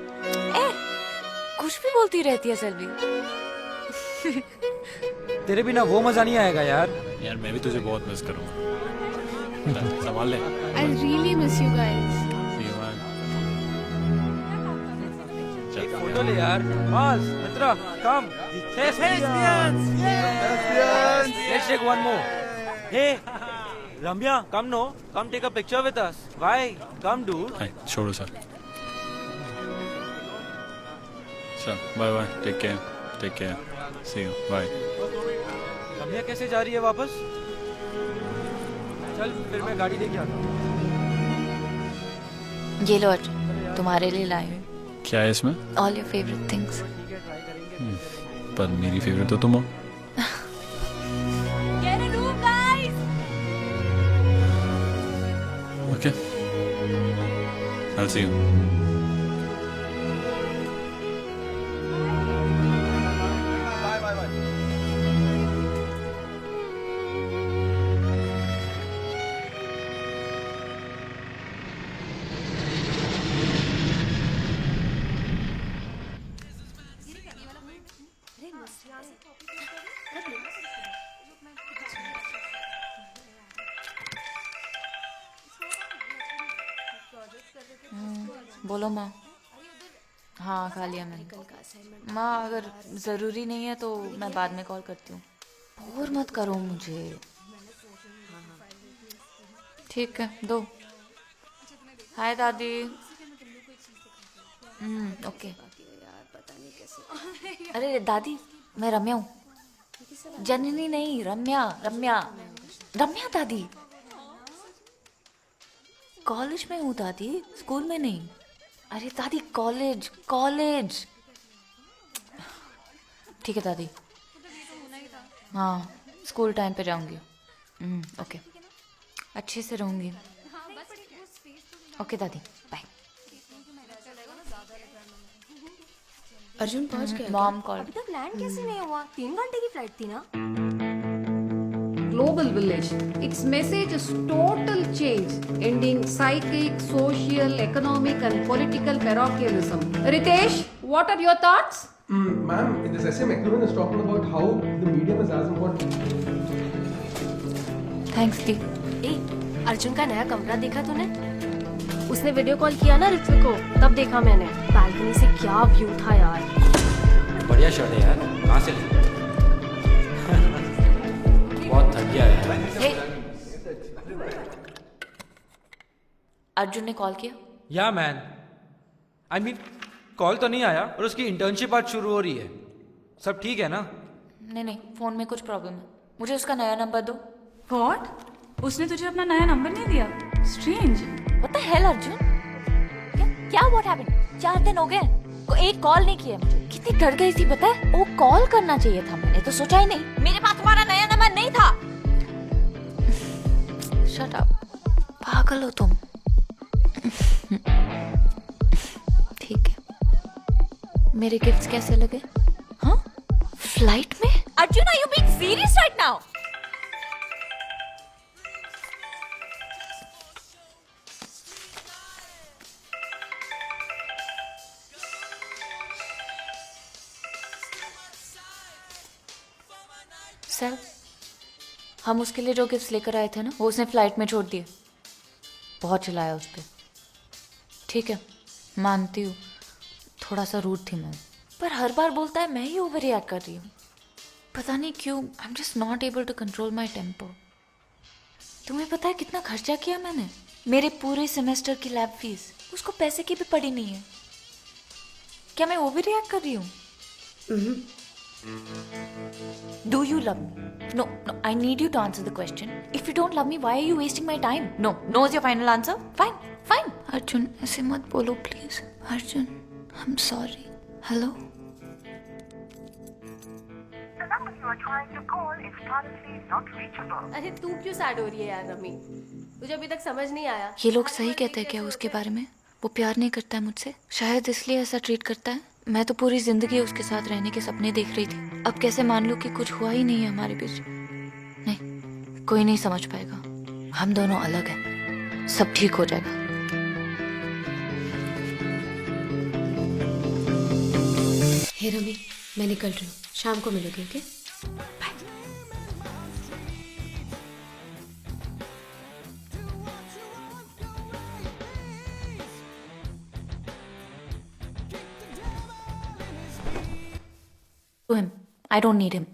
कुछ भी बोलती रहती है सेल्वी।
तेरे बिना वो मजा नहीं आएगा यार।
यार मैं भी तुझे बहुत मिस करूंगा। संभाल ले।
I really miss you guys.
एक फोटो ले यार। Maz, Mitra, come. Thespians. Let's take one more. Hey, Ramya, come no. Come take a picture with us. Why? Come, dude.
हाय, छोड़ो सर। चल, bye bye, take care, see you, bye.
Ramya कैसे जा रही है वापस? चल फिर मैं गाड़ी लेके आता हूँ।
ये लो अर्जुन, तुम्हारे लिए लाई हूँ।
क्या है इसमें?
All your favorite things.
पर मेरी फेवरेट तो तुम हो।
Get a room, guys.
Okay. I'll see you.
बोलो माँ। हाँ खा लिया मैंने। माँ अगर ज़रूरी नहीं है तो मैं बाद में कॉल करती हूँ। बोर मत करो मुझे। ठीक है दो। हाय दादी। ओके। अरे दादी मैं रम्या हूँ। जननी नहीं रम्या रम्या रम्या दादी। कॉलेज में हूँ दादी, स्कूल में नहीं। अरे दादी कॉलेज कॉलेज। ठीक है दादी। हाँ स्कूल टाइम पे जाऊंगी। ओके अच्छे से रहूंगी। ओके दादी बाय।
अर्जुन पहुंच गया?
Mom call.
अभी तक लैंड कैसे नहीं हुआ? 3 घंटे की फ्लाइट थी ना?
Global village. Its message is total change, ending psychic, social, economic and political parochialism. Ritesh, what are your thoughts?
Ma'am, in this essay, McLuhan is talking about how the medium is as important.
Thanks दी।
अर्जुन का नया कमरा देखा तूने? उसने video call किया ना ऋत्विक को, तब देखा मैंने। बालकनी से क्या व्यू था यार।
बढ़िया शर्ट है यार, कहाँ से ली? बहुत थक गया यार।
अर्जुन ने कॉल किया?
या मैन, आई मीन कॉल तो नहीं आया और उसकी इंटर्नशिप आज शुरू हो रही है। सब ठीक है ना?
नहीं फोन में कुछ प्रॉब्लम है। मुझे उसका नया नंबर दो।
What? उसने तुझे अपना नया नंबर नहीं दिया? Strange.
What the hell Arjun? क्या what happened? 4 दिन हो गए, कोई एक कॉल नहीं किया मुझे। कितनी डर गई थी पता है? वो कॉल करना चाहिए था, मैंने तो सोचा ही नहीं। मेरे पास तुम्हारा नया नंबर नहीं था। Shut up. पागल हो तुम। ठीक है। मेरे गिफ्ट्स कैसे लगे? हाँ? फ्लाइट में? Arjun are you being serious right now? Sir हम उसके लिए जो गिफ्ट्स लेकर आए थे ना, वो उसने फ्लाइट में छोड़ दिए। बहुत चिल्लाया उस पर। ठीक है मानती हूँ, थोड़ा सा रूड थी मैं, पर हर बार बोलता है मैं ही ओवर रिएक्ट कर रही हूँ। पता नहीं क्यों, I am just not able to control my temper. तुम्हें पता है कितना खर्चा किया मैंने? मेरे पूरे सेमेस्टर की लैब फीस, उसको पैसे की भी पड़ी नहीं है। क्या मैं ओवर रिएक्ट कर रही हूँ? Do you love me? No, I need you to answer the question. If you don't love me, why are you wasting my time? No is your final answer? Fine. Arjun, ऐसे मत बोलो please. Arjun, I'm sorry. Hello?
The number you are trying to call is currently not reachable.
अरे तू क्यों sad हो रही है यार रमी? तुझे अभी तक समझ नहीं आया?
ये लोग सही कहते हैं क्या उसके बारे में? वो प्यार नहीं करता है मुझसे, शायद इसलिए ऐसा ट्रीट करता है। मैं तो पूरी जिंदगी उसके साथ रहने के सपने देख रही थी। अब कैसे मान लूं कि कुछ हुआ ही नहीं है हमारे बीच? नहीं, कोई नहीं समझ पाएगा। हम दोनों अलग हैं, सब ठीक हो जाएगा।
हे रमी, मैं निकल रही हूँ, शाम को मिलोगे okay?
To him. I don't need him.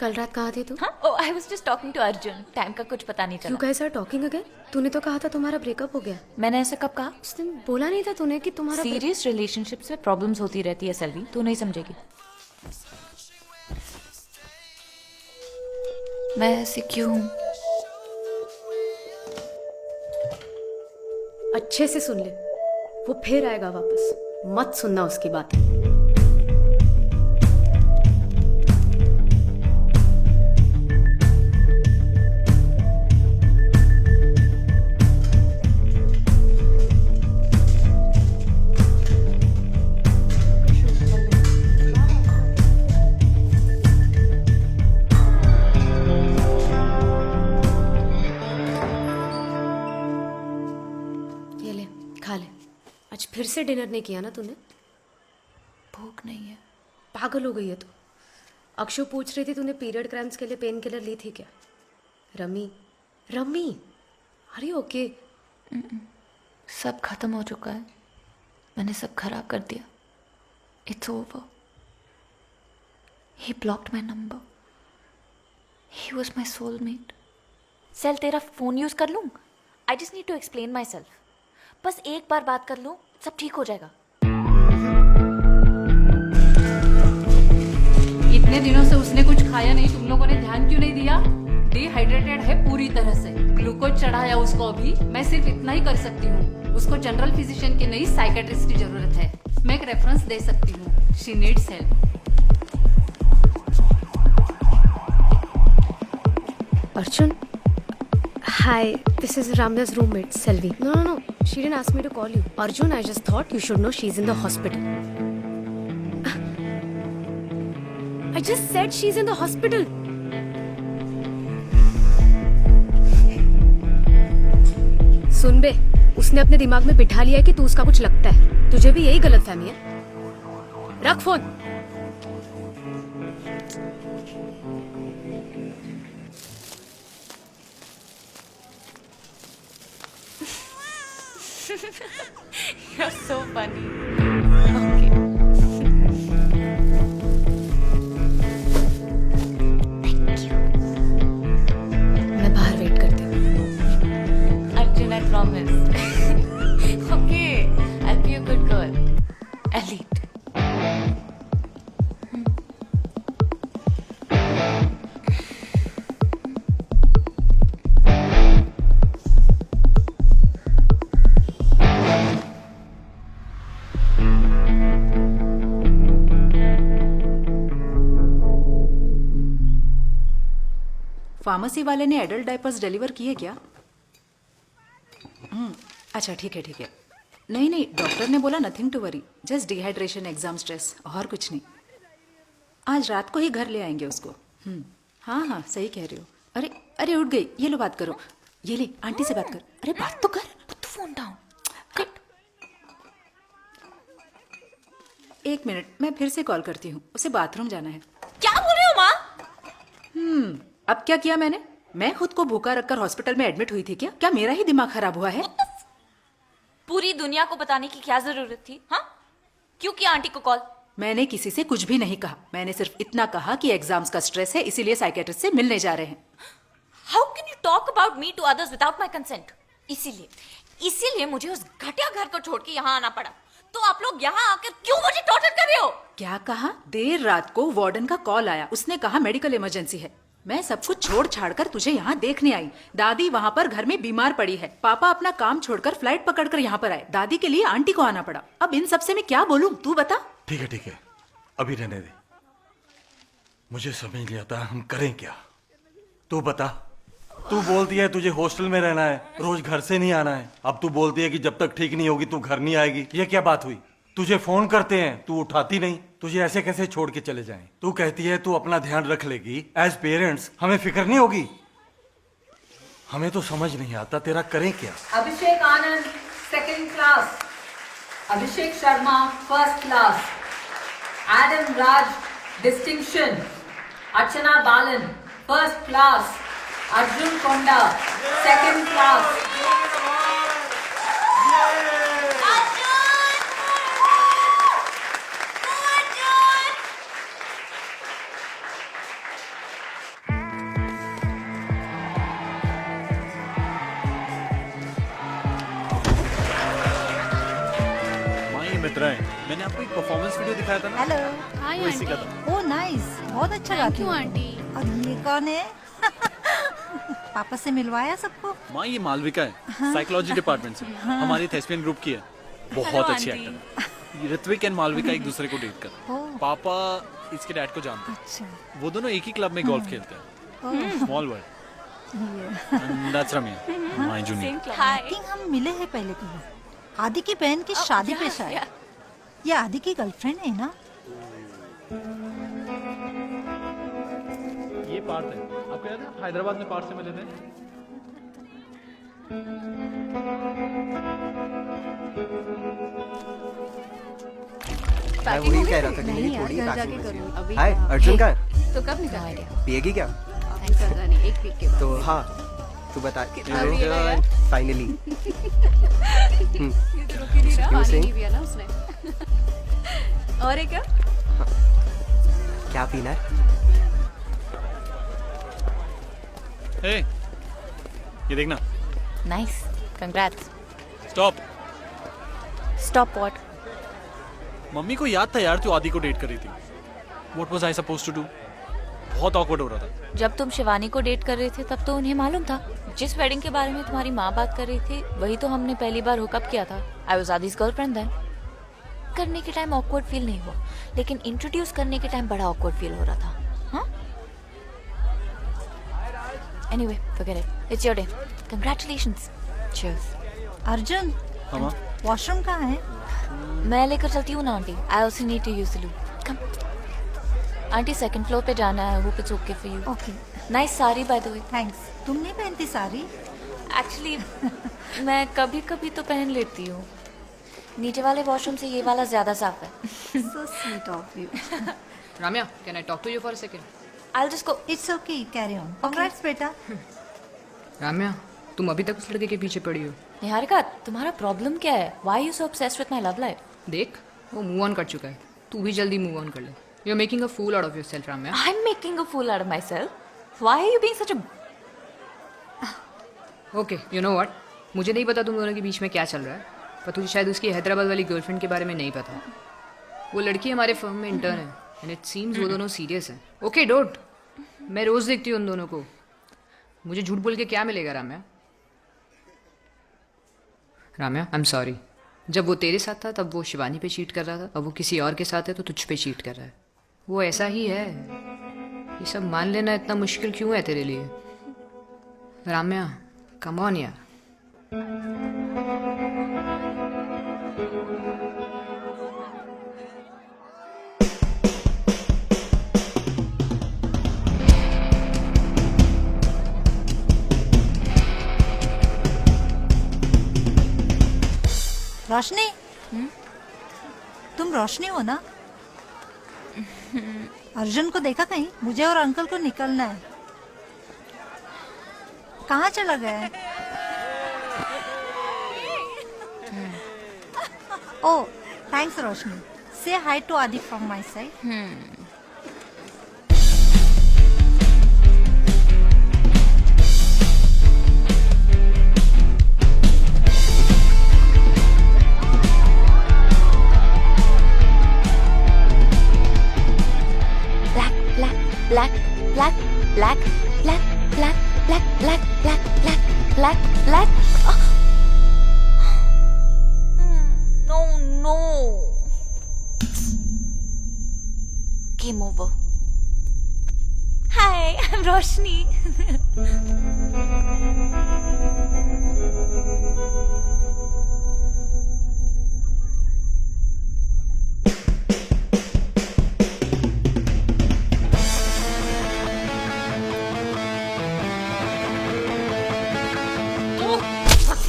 कल रात कहाँ थी तू?
Oh, I was just talking to Arjun. Time का कुछ पता नहीं चला।
You guys are talking again? तूने तो कहा था तुम्हारा ब्रेकअप हो गया।
मैंने ऐसे कब कहा?
उस दिन बोला नहीं था तूने कि तुम्हारा
सीरियस रिलेशनशिप्स में प्रॉब्लम्स होती रहती है सेल्वी, तू नहीं समझेगी। मैं ऐसे क्यों हूँ?
अच्छे से सुन ले, वो फिर आएगा वापस। मत सुनना उसकी बातें। खा ले। आज फिर से डिनर नहीं किया ना तूने?
भूख नहीं है।
पागल हो गई है तू। अक्षु पूछ रही थी तूने पीरियड क्रैम्प्स के लिए पेन किलर ली थी क्या? रमी रमी अरे ओके।
सब खत्म हो चुका है, मैंने सब खराब कर दिया। It's over. He blocked my number. He was my soulmate.
Cell तेरा फोन यूज कर लूं? I just need to explain myself. बस एक बार बात कर लूं, सब ठीक हो जाएगा।
इतने दिनों से उसने कुछ खाया नहीं, तुम लोगों ने ध्यान क्यों नहीं दिया? डिहाइड्रेटेड है पूरी तरह से। ग्लूकोज चढ़ाया उसको अभी। मैं सिर्फ इतना ही कर सकती हूँ। उसको जनरल फिजिशियन की नहीं साइकेट्रिस्ट की जरूरत है। मैं एक रेफरेंस दे सकती हूँ। She needs help.
Arjun, hi, this is Ramya's roommate, Selvi. No, she didn't ask me to call you. Arjun, I just thought you should know she's in the hospital. I just said she's in the hospital. सुन बे, उसने अपने दिमाग में बिठा लिया है कि तू उसका कुछ लगता है। तुझे भी यही गलतफहमी है? रख phone.
You're so funny. Okay. Thank you.
मैं बाहर वेट करती हूँ।
Arjun, I promise. Okay, I'll be a good girl. I'll eat.
Pharmacy वाले ने एडल्ट डायपर्स डिलीवर किए क्या? अच्छा ठीक है। नहीं, डॉक्टर ने बोला nothing to worry, just dehydration, exam stress, और कुछ नहीं। आज रात को ही घर ले आएंगे उसको। हाँ सही कह रही हो। अरे उठ गई। ये लो बात करो। ये ले आंटी से बात कर। अरे बात तो कर।
Put the phone down.
एक मिनट, मैं फिर से कॉल करती हूँ। उसे बाथरूम जाना है।
क्या बोल रहे हो माँ?
अब क्या किया मैंने? मैं खुद को भूखा रखकर हॉस्पिटल में एडमिट हुई थी क्या? क्या मेरा ही दिमाग खराब हुआ है?
पूरी दुनिया को बताने की क्या जरूरत थी? हाँ, क्यों किया आंटी को कॉल?
मैंने किसी से कुछ भी नहीं कहा। मैंने सिर्फ इतना कहा कि एग्जाम्स का स्ट्रेस है, इसीलिए साइकेट्रिस्ट से मिलने जा रहे हैं।
How can you talk about me to others without my consent? इसीलिए मुझे उस घटिया घर को छोड़ के यहाँ आना पड़ा। तो आप लोग यहाँ आकर क्यों मुझे टॉर्चर कर रहे हो?
क्या कहा? देर रात को वार्डन का कॉल आया। उसने कहा मेडिकल इमरजेंसी है। मैं सब कुछ छोड़ छाड़ कर तुझे यहाँ देखने आई। दादी वहाँ पर घर में बीमार पड़ी है। पापा अपना काम छोड़कर फ्लाइट पकड़कर यहाँ पर आए। दादी के लिए आंटी को आना पड़ा। अब इन सब से मैं क्या बोलूँ, तू बता।
ठीक है, अभी रहने दे। मुझे समझ नहीं आता हम करें क्या। तू बता। तू बोलती है तुझे हॉस्टल में रहना है, रोज घर से नहीं आना है। अब तू बोलती है कि जब तक ठीक नहीं होगी तू घर नहीं आएगी। ये क्या बात हुई? तुझे फोन करते हैं, तू उठाती नहीं। तुझे ऐसे कैसे छोड़ के चले जाएं? तू कहती है तू अपना ध्यान रख लेगी। एज पेरेंट्स हमें फिक्र नहीं होगी? हमें तो समझ नहीं आता तेरा करें क्या।
Abhishek Anand second class, Abhishek Sharma first class, Adam राज डिस्टिंक्शन, अर्चना बालन फर्स्ट क्लास, अर्जुन कोंडा सेकंड क्लास।
मैंने आपको एक परफॉर्मेंस वीडियो दिखाया था ना।
Hello,
hi aunty.
Oh nice, बहुत अच्छा गाती हो
आंटी।
और ये कौन है? पापा से मिलवाया सबको?
माँ ये मालविका है, साइकोलॉजी डिपार्टमेंट से। हमारी थेस्पियन ग्रुप की है। बहुत अच्छी एक्टर है। ऋत्विक एंड मालविका एक दूसरे को डेट कर। पापा इसके डैड को जानते हैं।
अच्छा।
वो दोनों एक ही क्लब में गोल्फ खेलते हैं। Small world. That's Ramya, my junior.
I think हम मिले हैं पहले कभी। आदि की बहन की शादी पे शायद। ये आदि की गर्लफ्रेंड है ना?
ये पार्थ है। आपको याद है हैदराबाद में पार्थ से मिले थे?
मैं वही कह रहा था कि मेरी थोड़ी पैकिंग। हाय, अर्जुन कहाँ है?
तो कब निकल
पिएगी क्या?
पता नहीं, एक वीक के बाद।
तो हाँ, तू बता। फाइनली
पानी नहीं पिया ना उसने। और एक क्या?
क्या पीना है?
हे, ये देखना।
Nice, congrats.
Stop.
Stop what?
Mummy को याद था यार तू आदि को डेट कर रही थी। What was I supposed to do? बहुत awkward हो रहा था।
जब तुम शिवानी को डेट कर रहे थे तब तो उन्हें मालूम था। जिस वेडिंग के बारे में तुम्हारी माँ बात कर रही थी वही तो हमने पहली बार हुकअप किया था। I was Adi's girlfriend then. करने के टाइम awkward फील नहीं हुआ, लेकिन इंट्रोड्यूस करने के टाइम बड़ा awkward फील हो रहा था। हाँ? Anyway, forget it. It's your day. Congratulations. Cheers.
Arjun, washroom कहाँ है?
मैं लेकर चलती हूँ ना aunty. I also need to use the loo. Come. Aunty second floor पे जाना है। Hope it's okay for you.
Okay.
Nice sari by the way.
Thanks. तुम नहीं पहनती साड़ी?
Actually, मैं कभी कभी तो पहन लेती हूँ। नीचे वाले वॉशरूम से ये वाला ज्यादा साफ है।
So sweet of you.
Ramya, can I talk to you for a second?
I'll just go.
It's okay. Carry on. Congrats बेटा.
राम्या, तुम अभी तक उस लड़के के पीछे पड़ी हो।
निहारिका, तुम्हारा प्रॉब्लम क्या है? Why are you so obsessed with my love life?
देख, वो मूव ऑन कर चुका है। तू भी जल्दी मूव ऑन कर ले। You're making a fool out of yourself, Ramya.
I'm making a fool out of myself. Why are you being such a...
Okay, you know what? मुझे नहीं पता तुम दोनों के बीच में क्या चल रहा है, पर तुझे शायद उसकी हैदराबाद वाली गर्लफ्रेंड के बारे में नहीं पता। वो लड़की हमारे फर्म में इंटर्न है, एंड इट सीम्स वो दोनों सीरियस हैं। ओके डोंट, मैं रोज देखती हूँ उन दोनों को। मुझे झूठ बोल के क्या मिलेगा Ramya? Ramya, I am sorry. जब वो तेरे साथ था तब वो शिवानी पे चीट कर रहा था, अब वो किसी और के साथ है तो तुझ पे चीट कर रहा है। वो ऐसा ही है। ये सब मान लेना इतना मुश्किल क्यों है तेरे लिए? राम्या, कम ऑन यार।
रोशनी, तुम रोशनी हो ना? अर्जुन को देखा कहीं? मुझे और अंकल को निकलना है। कहाँ चला गया है? ओह, थैंक्स रोशनी। से हाय टू आदि from my side.
Black, black, black, black, black, black, black, black, black, black, black. No, no. Game over. Hi, I'm Roshni.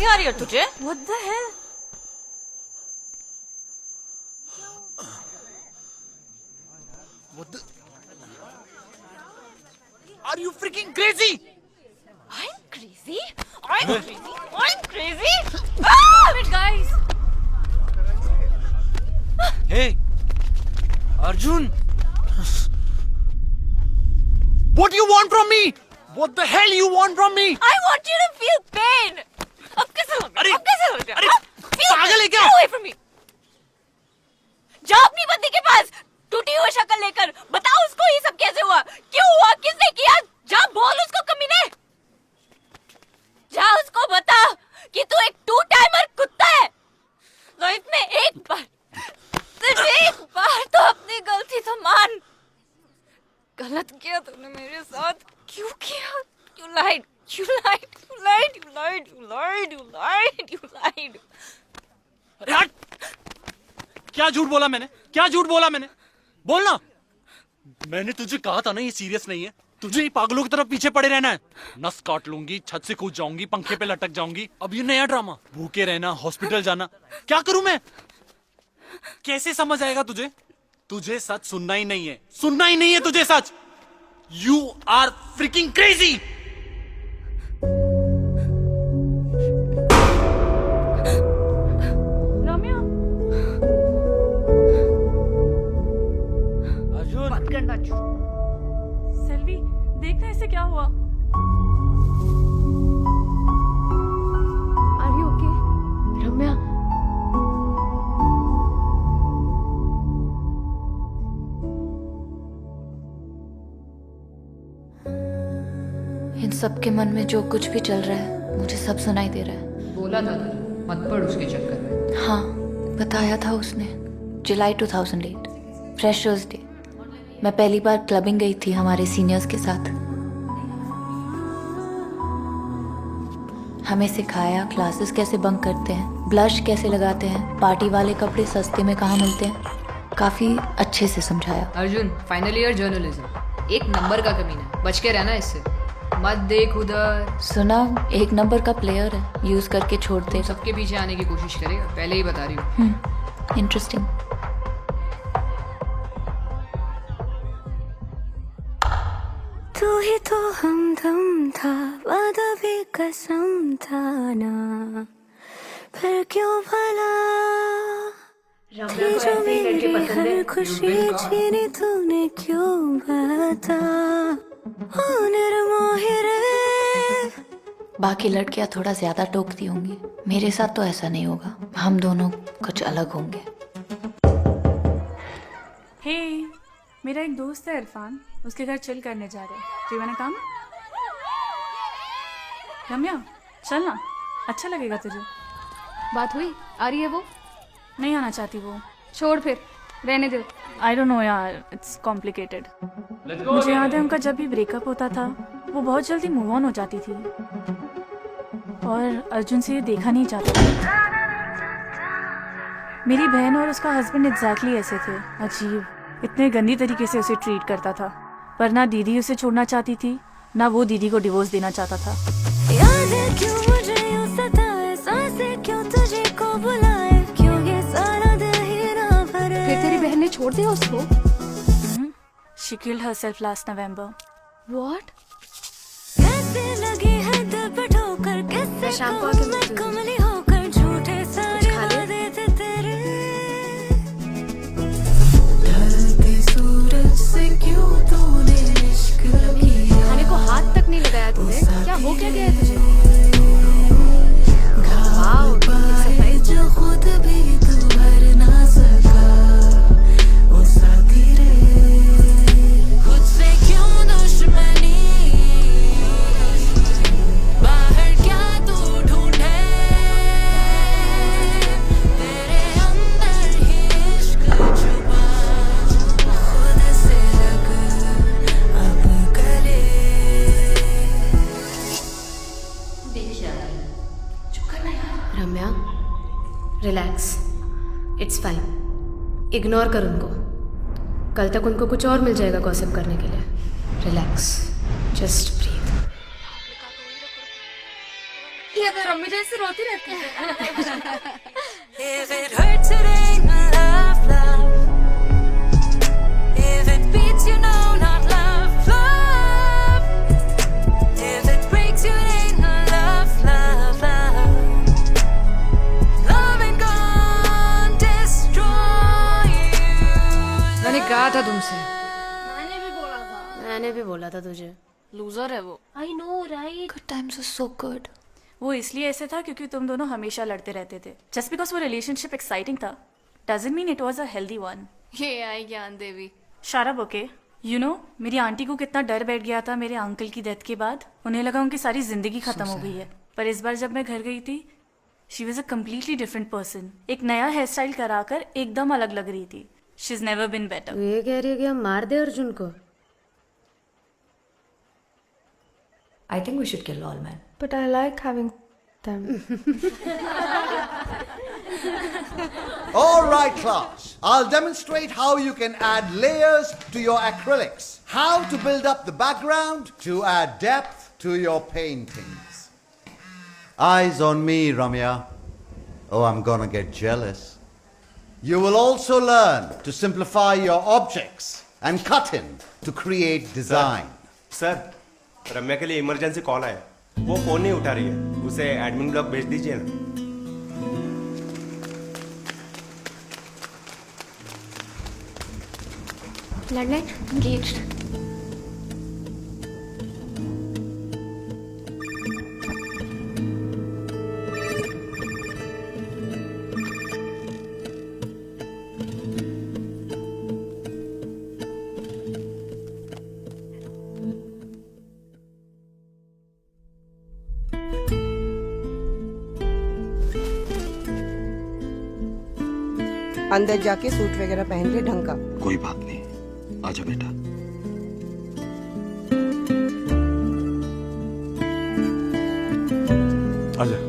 आ रही है तुझे? What the hell?
What the? Are you freaking crazy?
I'm crazy? I'm crazy? I'm crazy? Stop it, guys!
Hey, Arjun! What do you want from me? What the hell you want from me?
I want you to feel pain. अब कैसे हो गया? अब कैसे हो गया?
अरे पागल है क्या?
Get away from me. जाओ अपनी बंदी के पास, टूटी हुई शक्ल लेकर। बताओ उसको ये सब कैसे हुआ, क्यों हुआ, किसने किया? जा बोल उसको कमीने। जा उसको बता कि तू एक टू टाइमर कुत्ता है। लाइफ में एक बार, सिर्फ एक बार तो अपनी गलती तो मान। गलत किया तूने मेरे साथ। क्यों किया? You lied. You lied. You lied. You lied. You lied. You lied. You lied.
अरे हट! क्या झूठ बोला मैंने? क्या झूठ बोला मैंने? बोलना। मैंने तुझे कहा था ना ये सीरियस नहीं है।
तुझे ही पागलों की तरफ पीछे पड़े रहना है। नस काट लूंगी, छत से कूद जाऊंगी, पंखे पे लटक जाऊंगी। अब ये नया ड्रामा, भूखे रहना, हॉस्पिटल जाना, क्या करूं मैं? कैसे समझ आएगा तुझे? तुझे सच सुनना ही नहीं है, सुनना ही नहीं है तुझे सच। You are freaking crazy.
Ramya,
Arjun
बंद करना।
सेल्वी, देखना इसे क्या हुआ।
Are you okay? रम्या,
इन सब के मन में जो कुछ भी चल रहा है मुझे सब सुनाई दे रहा है।
बोला था तुझे, मत पड़ उसके चक्कर में।
हाँ, बताया था उसने। जुलाई 2008, फ्रेशर्स डे। मैं पहली बार क्लबिंग गई थी हमारे सीनियर्स के साथ। हमें सिखाया क्लासेस कैसे बंक करते हैं, ब्लश कैसे लगाते हैं, पार्टी वाले कपड़े सस्ते में कहाँ मिलते हैं। काफी अच्छे से समझाया।
अर्जुन, फाइनल ईयर जर्नलिज्म, एक नंबर का कमीना, बच के रहना इससे। मत देख उधर।
सुना, एक नंबर का प्लेयर है, यूज करके छोड़ते।
सबके पीछे आने की कोशिश करेगा, पहले ही बता रही हूँ।
इंटरेस्टिंग।
तू ही तो हमदम था, वादा भी कसम था ना, फिर क्यों भला थी जो मेरी हर खुशी छीनी तूने क्यों बता। ओ निर्मोही रे।
बाकी लड़कियां थोड़ा ज्यादा टोकती होंगी, मेरे साथ तो ऐसा नहीं होगा। हम दोनों कुछ अलग होंगे।
हे, मेरा एक दोस्त है इरफान, उसके घर चिल करने जा रहे हैं। Do you wanna come? रम्या, चल ना, अच्छा लगेगा तुझे।
बात हुई? आ रही है वो?
नहीं आना चाहती वो।
छोड़ फिर, रहने दे।
आई डोंट नो यार, इट्स कॉम्प्लिकेटेड। मुझे याद है उनका जब भी ब्रेकअप होता था वो बहुत जल्दी मूव ऑन हो जाती थी और अर्जुन से ये देखा नहीं चाहता था। मेरी बहन और उसका हस्बैंड एग्जैक्टली ऐसे थे, अजीब, इतने गंदी तरीके से उसे ट्रीट करता था। पर ना दीदी उसे छोड़ना चाहती थी, ना वो दीदी को डिवोर्स देना चाहता था।
याद है क्यों मुझे यूं सताए, सांसें क्यों तुझे को बुलाए, क्यों ये सारा दिल ही ना भरे।
फिर तेरी बहन ने छोड़ दिया उसको?
She killed herself last November.
What?
कैसे लगी है दिल पे ठोकर, कैसे कहूं मैं कमली होकर, झूठे सारे वादे थे तेरे। ढलते सूरज से क्यों तूने इश्क किया।
खाने को हाथ तक नहीं लगाया तूने, क्या हो क्या गया है तुझे?
सफाई जो खुद भी तू भर ना सका, ओ साथी रे। खुद से क्यों दुश्मनी, बाहर क्या तू ढूंढे, तेरे अंदर ही इश्क छुपा, खुद से लग अब गले।
रम्या, रिलैक्स, इट्स फाइन। इग्नोर कर उनको, कल तक उनको कुछ और मिल जाएगा गॉसिप करने के लिए। Relax, just breathe.
ये तो रम्मी जैसे रोती रहती है।
If it hurts, it ain't love, love. If it beats, you know not love, love. If it breaks, you ain't love, love, love. Love ain't gonna destroy you.
मैंने कहा था तुमसे।
मैंने भी बोला था तुझे।
लूजर है वो।
I know, right?
Good times are so good.
वो इसलिए ऐसे था क्योंकि तुम दोनों हमेशा लड़ते रहते थे। जस्ट बिकॉज वो रिलेशनशिप एक्साइटिंग था doesn't mean it was a healthy one.
ये आई ज्ञान देवी।
शारब, ओके, यू नो मेरी आंटी को कितना डर बैठ गया था मेरे अंकल की डेथ के बाद। उन्हें लगा उनकी सारी जिंदगी खत्म हो गई है, पर इस बार जब मैं घर गई थी she was a completely different person. एक नया हेयर स्टाइल कराकर एकदम अलग लग रही थी। She is never been better.
ये कह रही है कि हम मार दे अर्जुन को।
I think we should kill all men.
But I like having them.
All right, class. I'll demonstrate how you can add layers to your acrylics. How to build up the background to add depth to your paintings. Eyes on me, Ramya. Oh, I'm gonna get jealous. You will also learn to simplify your objects and cut in to create design.
Sir, Ramya के लिए emergency call आया। वो phone नहीं उठा रही है। उसे admin block भेज दीजिए ना।
Blood light engaged.
अंदर जाके सूट वगैरह पहन ले ढंग का।
कोई बात नहीं, आजा बेटा। आजा।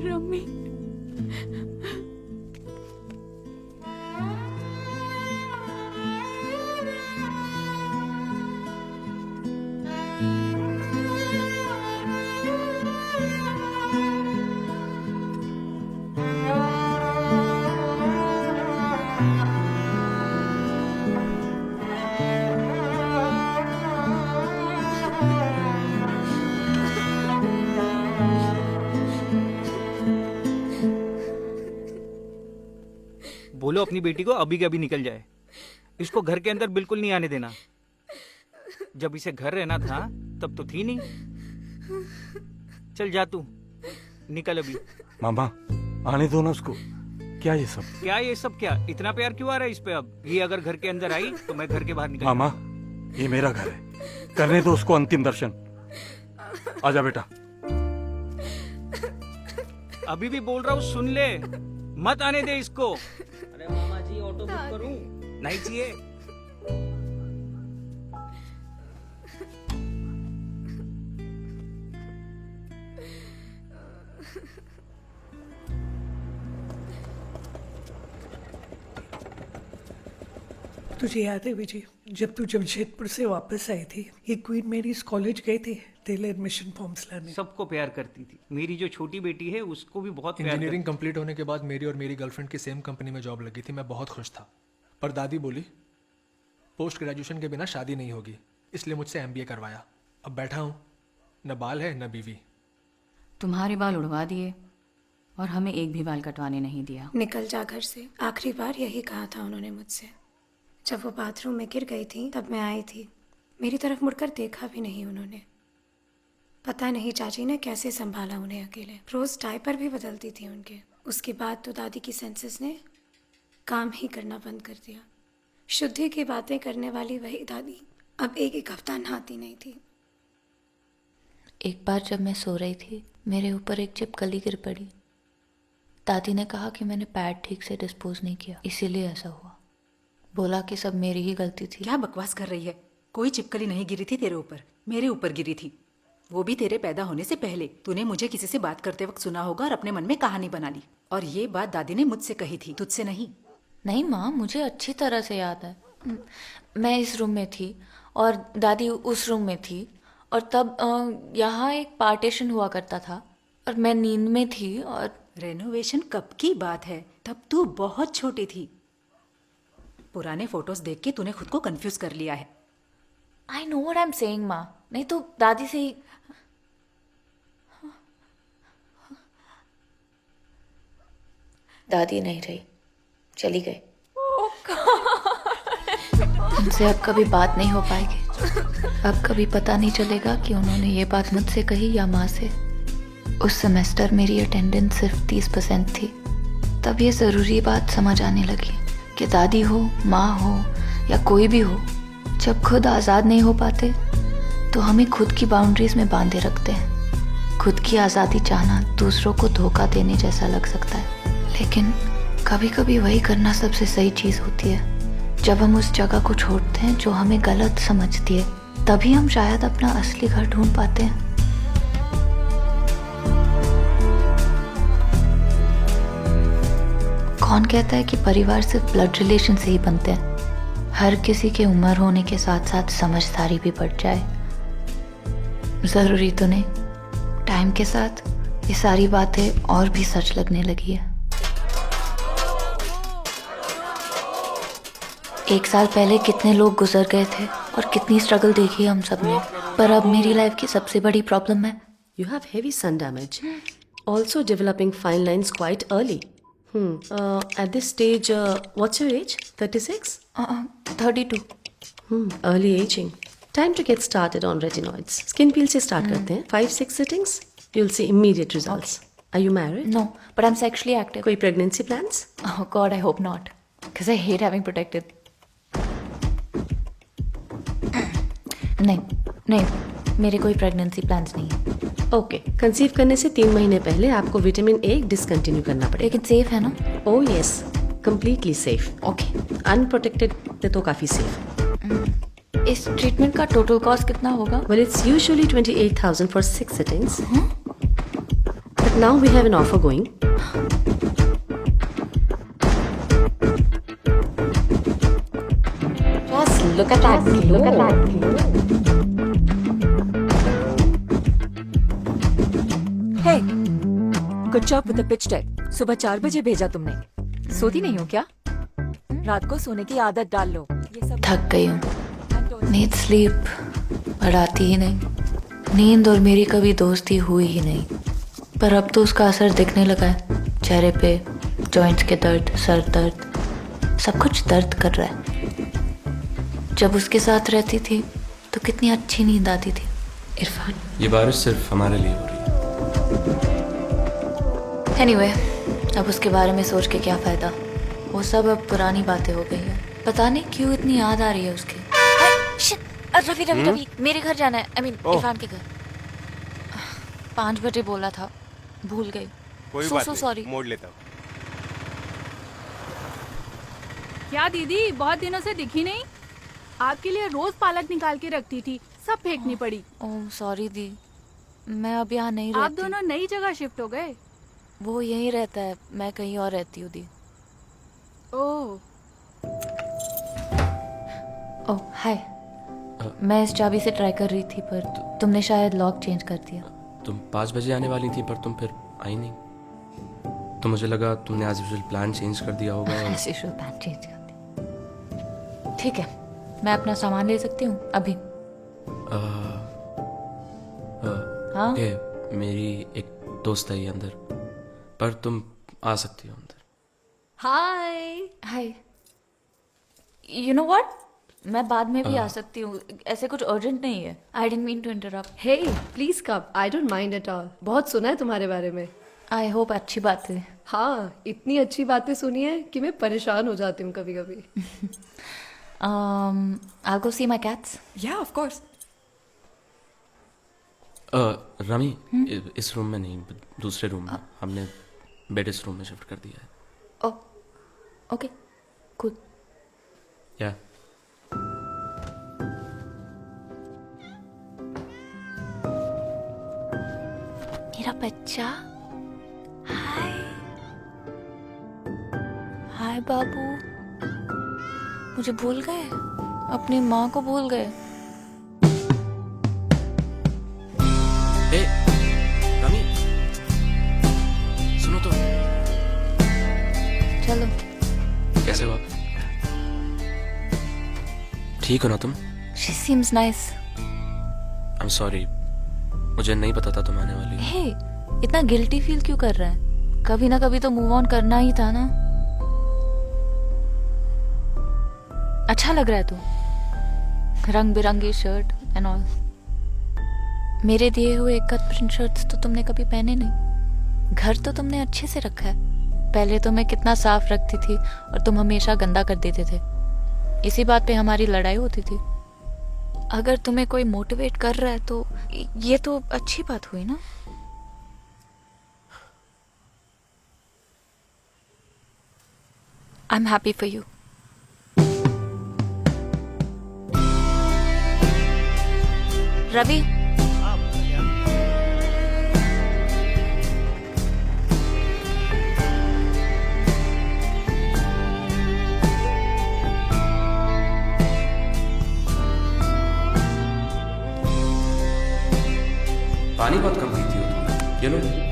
रम्मी,
बोलो अपनी बेटी को अभी के अभी निकल जाए। इसको घर के अंदर बिल्कुल नहीं आने देना। जब इसे घर रहना था तब तो थी नहीं। चल जा तू, निकल अभी।
मामा, आने दो ना उसको। क्या ये सब?
क्या ये सब क्या? इतना प्यार क्यों आ रहा है इस पे अब? ये अगर घर के अंदर आई तो मैं घर के बाहर निकल।
मामा, ये मेरा घर है, करने दो उसको अंतिम दर्शन। आजा बेटा।
अभी भी बोल रहा हूँ, सुन ले, मत आने दे इसको। अरे मामा जी, ऑटो बुक करूं? नहीं चाहिए।
तुझे याद है विजय, जब तू जमशेदपुर से वापस आई थी, ये क्वीन मेरीज कॉलेज गए थे तेरे एडमिशन फॉर्म्स लाने।
सबको प्यार करती थी। मेरी जो छोटी बेटी है उसको भी बहुत प्यार।
इंजीनियरिंग कंप्लीट होने के बाद मेरी और मेरी गर्लफ्रेंड की सेम कंपनी में जॉब लगी थी। मैं बहुत खुश था, पर दादी बोली पोस्ट ग्रेजुएशन के बिना शादी नहीं होगी, इसलिए मुझसे MBA करवाया। अब बैठा हूँ, न बाल है न बीवी।
तुम्हारे बाल उड़वा दिए और हमें एक भी बाल कटवाने नहीं दिया।
निकल जा घर से। आखिरी बार यही कहा था उन्होंने मुझसे। जब वो बाथरूम में गिर गई थी तब मैं आई थी। मेरी तरफ मुड़कर देखा भी नहीं उन्होंने। पता नहीं चाची ने कैसे संभाला उन्हें अकेले। रोज डायपर भी बदलती थी उनके। उसके बाद तो दादी की सेंसेस ने काम ही करना बंद कर दिया। शुद्धि की बातें करने वाली वही दादी अब एक हफ्ता नहाती नहीं थी।
एक बार जब मैं सो रही थी, मेरे ऊपर एक छिपकली गिर पड़ी। दादी ने कहा कि मैंने पैड ठीक से डिस्पोज नहीं किया, इसीलिए ऐसा हुआ। बोला कि सब मेरी ही गलती थी।
क्या बकवास कर रही है? कोई छिपकली नहीं गिरी थी तेरे ऊपर, मेरे ऊपर गिरी थी। वो भी तेरे पैदा होने से पहले। तूने मुझे किसी से बात करते वक्त सुना होगा और अपने मन में कहानी बना ली। और ये बात दादी ने मुझसे कही थी, तुझसे नहीं।
नहीं माँ, मुझे अच्छी तरह से याद है। मैं इस रूम में थी और दादी उस रूम में थी, और तब यहाँ एक पार्टीशन हुआ करता था और मैं नींद में थी। और
रेनोवेशन कब की बात है? तब तू बहुत छोटी थी। पुराने फोटोज देख के तूने खुद को कंफ्यूज कर लिया है।
I know what I am saying माँ। नहीं तो दादी से ही। दादी नहीं रही, चली गई। उनसे अब कभी बात नहीं हो पाएगी। अब कभी पता नहीं चलेगा कि उन्होंने ये बात मुझसे कही या माँ से। उस सेमेस्टर मेरी अटेंडेंस सिर्फ 30% थी। तब ये ज़रूरी बात समझ आने लगी कि दादी हो, माँ हो या कोई भी हो, जब खुद आज़ाद नहीं हो पाते तो हमें खुद की बाउंड्रीज में बांधे रखते हैं। खुद की आज़ादी चाहना दूसरों को धोखा देने जैसा लग सकता है, लेकिन कभी कभी वही करना सबसे सही चीज़ होती है जब हम उस जगह को छोड़ते हैं जो हमें गलत समझती है, तभी हम शायद अपना असली घर ढूंढ पाते हैं। कौन कहता है कि परिवार सिर्फ ब्लड रिलेशन से ही बनते हैं? हर किसी के उम्र होने के साथ साथ समझदारी भी बढ़ जाए। जरूरी तो नहीं, टाइम के साथ ये सारी बातें और भी सच लगने लगी है। 1 साल पहले कितने लोग गुजर गए थे और कितनी स्ट्रगल देखी है हम सब ने, पर अब मेरी लाइफ की सबसे बड़ी प्रॉब्लम है
You have heavy sun damage. Also developing fine lines quite early. At this stage, what's your age? 36?
32.
Early aging. Time to get started on retinoids. Skin peel से start करते हैं. 5-6 sittings. You'll see immediate results. Are you married?
No, but I'm sexually active.
कोई pregnancy plans?
Oh God, I hope not. Because I hate having protected. नहीं, मेरे कोई pregnancy plans नहीं है।
Okay, conceive करने से 3 महीने पहले आपको विटामिन ए डिसकंटिन्यू करना पड़ेगा।
लेकिन सेफ है ना?
Oh yes, completely safe.
Okay,
unprotected तो काफी सेफ।
इस ट्रीटमेंट का टोटल कॉस्ट कितना होगा?
Well, it's usually 28,000 for 6 sittings. But now we have an offer going.
Just look at that view. Look at that view.
Hey, good job with the pitch deck. सुबह 4 बजे भेजा तुमने। सोती नहीं हो क्या? रात को सोने की आदत डाल लो। ये सब
थक गई हूँ। नीड स्लीप पर आती ही नहीं। नींद और मेरी कभी दोस्ती हुई ही नहीं, पर अब तो उसका असर दिखने लगा है। चेहरे पे जॉइंट्स के दर्द, सर दर्द, सब कुछ दर्द कर रहा है। जब उसके साथ रहती थी तो कितनी अच्छी नींद आती थी।
इरफान,
ये बारिश सिर्फ हमारे लिए हो रही है।
Anyway, अब उसके बारे में सोच के क्या फायदा? वो सब अब पुरानी बातें हो गई है। पता नहीं क्यों इतनी याद आ रही है उसकी। रवि, मेरे घर जाना है। I mean, इरफान के घर। 5 बजे बोला था, भूल गई।
कोई बात नहीं,
सॉरी।
मोड़ लेता हूँ।
क्या दीदी, बहुत दिनों से दिखी नहीं। आपके लिए रोज पालक निकाल के रखती थी, सब फेंकनी पड़ी।
ओह सॉरी दी, मैं अब यहाँ नहीं रहती।
आप दोनों नई जगह शिफ्ट हो गए?
वो यहीं रहता है, मैं कहीं और रहती हूँ दी।
ओह
हाय। मैं इस चाबी से ट्राई कर रही थी, पर तुमने शायद लॉक चेंज कर दिया।
तुम 5 बजे आने वाली थी, पर तुम फिर आई नहीं, तो मुझे लगा तुमने एज यूजुअल प्लान चेंज कर दिया होगा।
एज यूजुअल प्लान चेंज कर दिया। ठीक है, मैं अपना सामान ले सकती हूँ अभी? हाँ?
मेरी एक दोस्त है अंदर, पर तुम आ सकती हो अंदर।
हाय। यू नो व्हाट, मैं बाद में भी आ सकती हूँ, ऐसे कुछ अर्जेंट नहीं है। I didn't mean to interrupt.
Hey please come, I don't mind at all. बहुत सुना है तुम्हारे बारे में।
आई होप अच्छी बात है।
हाँ, इतनी अच्छी बातें सुनी है कि मैं परेशान हो जाती हूँ कभी कभी।
I'll go see my cats.
Yeah, of course.
Rummy, इस रूम में नहीं, दूसरे रूम में। हमने बेड इस रूम में शिफ्ट कर दिया है।
Okay, cool.
या
मेरा बच्चा। हाय बाबू। मुझे भूल गए, अपनी माँ को भूल गए।
रमी, सुनो तो।
चलो।
कैसे हो आप? ठीक हो ना तुम?
She seems nice.
I'm sorry, मुझे नहीं पता था तुम आने वाली हो।
Hey, इतना गिल्टी फील क्यों कर रहा है? कभी ना कभी तो मूव ऑन करना ही था ना। अच्छा लग रहा है तू, रंग बिरंगी शर्ट एंड ऑल। मेरे दिए हुए कट प्रिंट शर्ट्स तो तुमने कभी पहने नहीं। घर तो तुमने अच्छे से रखा है। पहले तो मैं कितना साफ रखती थी और तुम हमेशा गंदा कर देते थे। इसी बात पे हमारी लड़ाई होती थी। अगर तुम्हें कोई मोटिवेट कर रहा है तो ये तो अच्छी बात हुई ना। I am happy for you.
Ravi,
पानी बहुत कम पीती हो तुम, ये लो।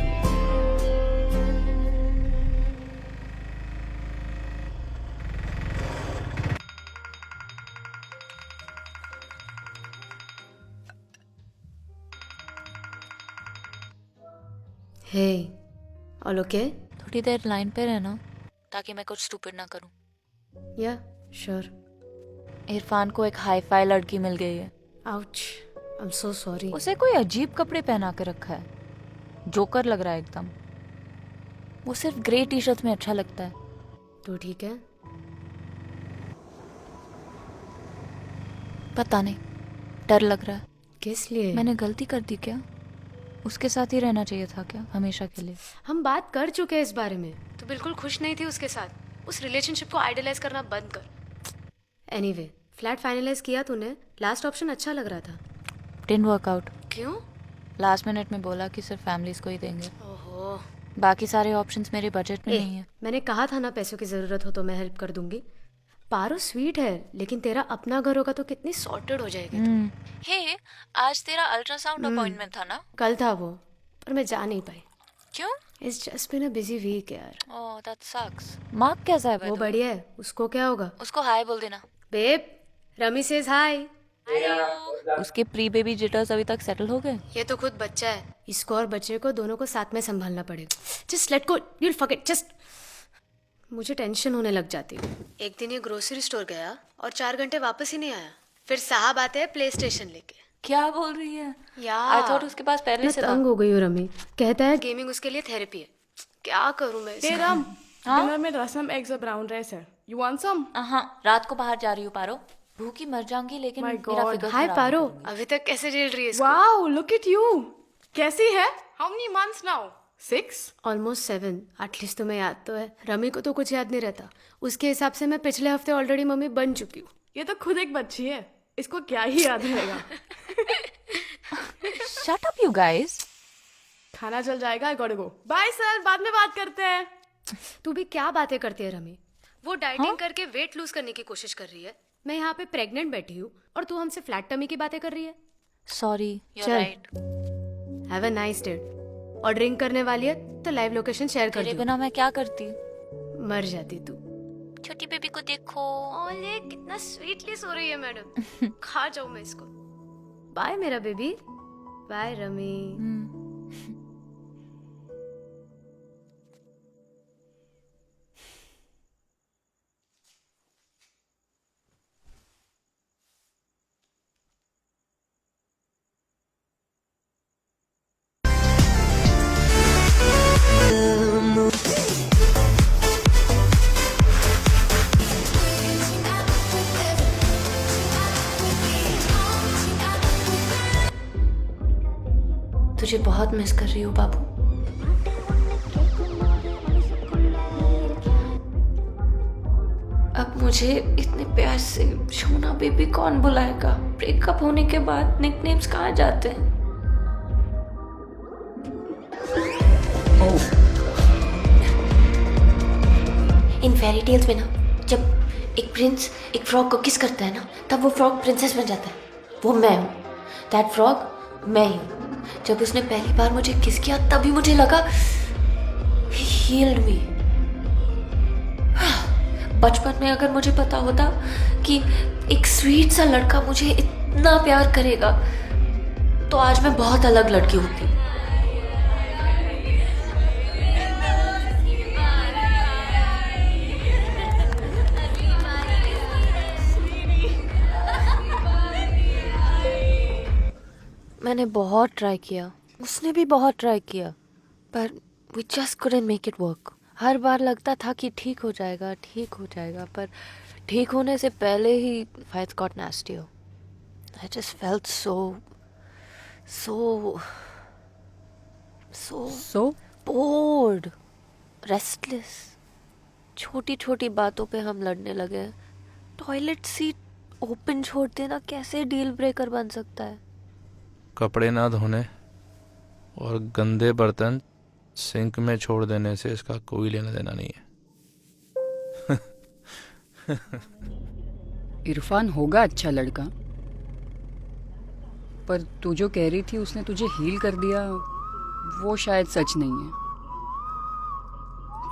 हे, ऑल ओके?
थोड़ी देर लाइन पे रहना ताकि मैं कुछ स्टूपिड ना करूं।
या श्योर।
इरफान को एक हाई फाई लड़की मिल गई है।
Ouch, I am so sorry.
उसे कोई अजीब कपड़े पहना के रखा है, जोकर लग रहा है एकदम। वो सिर्फ ग्रे टी शर्ट में अच्छा लगता है।
तो ठीक है।
पता नहीं, डर लग रहा है।
किस लिए?
मैंने गलती कर दी क्या? उसके साथ ही रहना चाहिए था क्या हमेशा के लिए?
हम बात कर चुके हैं इस बारे में। तो बिल्कुल खुश नहीं थी उसके साथ। उस रिलेशनशिप को आइडलाइज करना बंद कर। एनीवे, फ्लैट फाइनलाइज किया तूने। लास्ट ऑप्शन अच्छा लग रहा था।
Didn't work out.
क्यों?
लास्ट मिनट में बोला कि सिर्फ फैमिलीज को ही देंगे।
ओहो,
बाकी सारे ऑप्शंस मेरे बजट में नहीं है।
मैंने कहा था ना, पैसों की जरूरत हो तो मैं हेल्प कर दूंगी। पारो स्वीट है, लेकिन तेरा अपना घर होगा तो कितनी सॉर्टेड हो जाएगी तू।
हे, आज तेरा अल्ट्रासाउंड अपॉइंटमेंट था ना?
कल था वो, पर मैं जा नहीं पाई।
क्यों?
It's just been a busy week यार।
Oh that sucks. मार्क कैसा है?
वो बढ़िया है। उसको क्या होगा?
उसको हाय बोल देना।
Babe, Rummy says hi.
उसके प्री बेबी जिटर्स अभी तक सेटल हो गए?
ये तो खुद बच्चा है। इसको और बच्चे को दोनों को साथ में संभालना पड़ेगा। Just let go, you will forget. Just मुझे टेंशन होने लग जाती है। एक दिन ये ग्रोसरी स्टोर गया और 4 घंटे वापस ही नहीं आया। फिर साहब आते हैं प्ले स्टेशन लेके।
क्या बोल रही है
यार?
आई थॉट उसके पास पहले से था।
तंग हो गई हूँ रमी। कहता है गेमिंग उसके लिए थेरेपी है। क्या करूँ मैं?
तेरा डिनर में रसम, एग्स और ब्राउन राइस है। You want some?
हाँ, रात को बाहर जा रही हूँ पारो। भूखी मर जाऊंगी लेकिन मेरा फिगर
हाय
खराब
पारो,
नहीं करूंगी।
अभी तक कैसे झेल रही है इसको?
Wow, look at you. कैसी है? How many months now? 6?
Almost 7। At least तुम्हें याद तो है। रमी को तो कुछ याद नहीं रहता। उसके हिसाब से मैं पिछले हफ्ते ऑलरेडी मम्मी बन चुकी हूँ।
ये तो खुद एक बच्ची है, इसको क्या ही याद रहेगा।
Shut up you guys.
खाना चल जाएगा, I got go. Bye sir, बाद में बात करते हैं।
तू भी क्या बातें करती है रमी? वो डाइटिंग करके वेट लूज करने की कोशिश कर रही है। मैं यहाँ पे प्रेग्नेंट बैठी हूँ और तू हमसे फ्लैट टमी की बातें कर रही है।
Sorry, you are right.
Have a nice day. और ड्रिंक करने वाली है तो लाइव लोकेशन शेयर कर
तेरे
दूँ।
बिना मैं क्या करती?
मर जाती तू।
छोटी बेबी को देखो।
ओले, कितना स्वीटली सो रही है मैडम। खा जाऊँ मैं इसको। बाय मेरा बेबी। Bye rummy.
तुझे बहुत मिस कर रही हूँ बाबू। अब मुझे इतने प्यार से शोना बेबी कौन बुलाएगा? ब्रेकअप होने के बाद निकनेम्स कहाँ जाते हैं? इन फेरी टेल्स में ना, जब एक प्रिंस एक फ्रॉग को किस करता है ना, तब वो फ्रॉग प्रिंसेस बन जाता है। वो मैं हूँ, दैट फ्रॉग मैं ही हूँ। जब उसने पहली बार मुझे किस किया तभी मुझे लगा he healed me। बचपन में अगर मुझे पता होता कि एक स्वीट सा लड़का मुझे इतना प्यार करेगा तो आज मैं बहुत अलग लड़की होती। मैंने बहुत ट्राई किया, उसने भी बहुत ट्राई किया, पर we just couldn't make it work। हर बार लगता था कि ठीक हो जाएगा, पर ठीक होने से पहले ही fights got nastier। I just felt so bored, restless। छोटी छोटी बातों पे हम लड़ने लगे। टॉयलेट सीट ओपन छोड़ देना कैसे डील ब्रेकर बन सकता है?
कपड़े ना धोने और गंदे बर्तन सिंक में छोड़ देने से इसका कोई लेना देना नहीं है।
इरफान होगा अच्छा लड़का, पर तू जो कह रही थी उसने तुझे हील कर दिया, वो शायद सच नहीं है।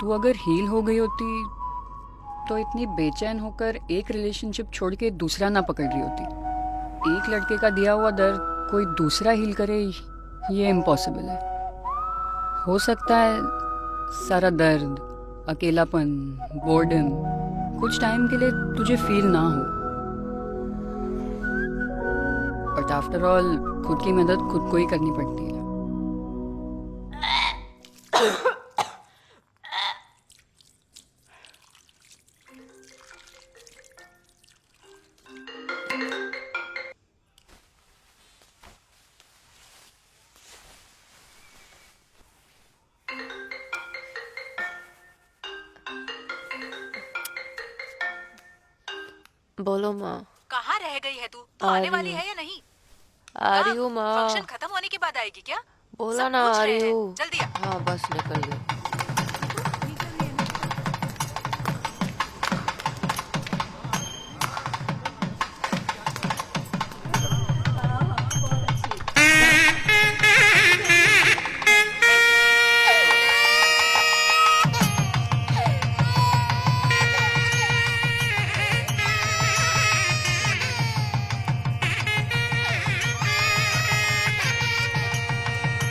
तू अगर हील हो गई होती तो इतनी बेचैन होकर एक रिलेशनशिप छोड़ के दूसरा ना पकड़ रही होती। एक लड़के का दिया हुआ दर्द कोई दूसरा हील करे, ये इम्पॉसिबल है। हो सकता है सारा दर्द, अकेलापन, बोर्डम कुछ टाइम के लिए तुझे फील ना हो, बट आफ्टर ऑल खुद की मदद खुद को ही करनी पड़ती है।
बोलो माँ।
कहाँ रह गई है तू? तो
आ
आने
रही
वाली
हूँ।
है या नहीं?
आ रही हूँ माँ।
फंक्शन खत्म होने के बाद आएगी क्या?
बोला
सब
ना
पूछ
आ
रहे
रही
हैं।
हूँ।
जल्दी आ।
हाँ बस निकल गई।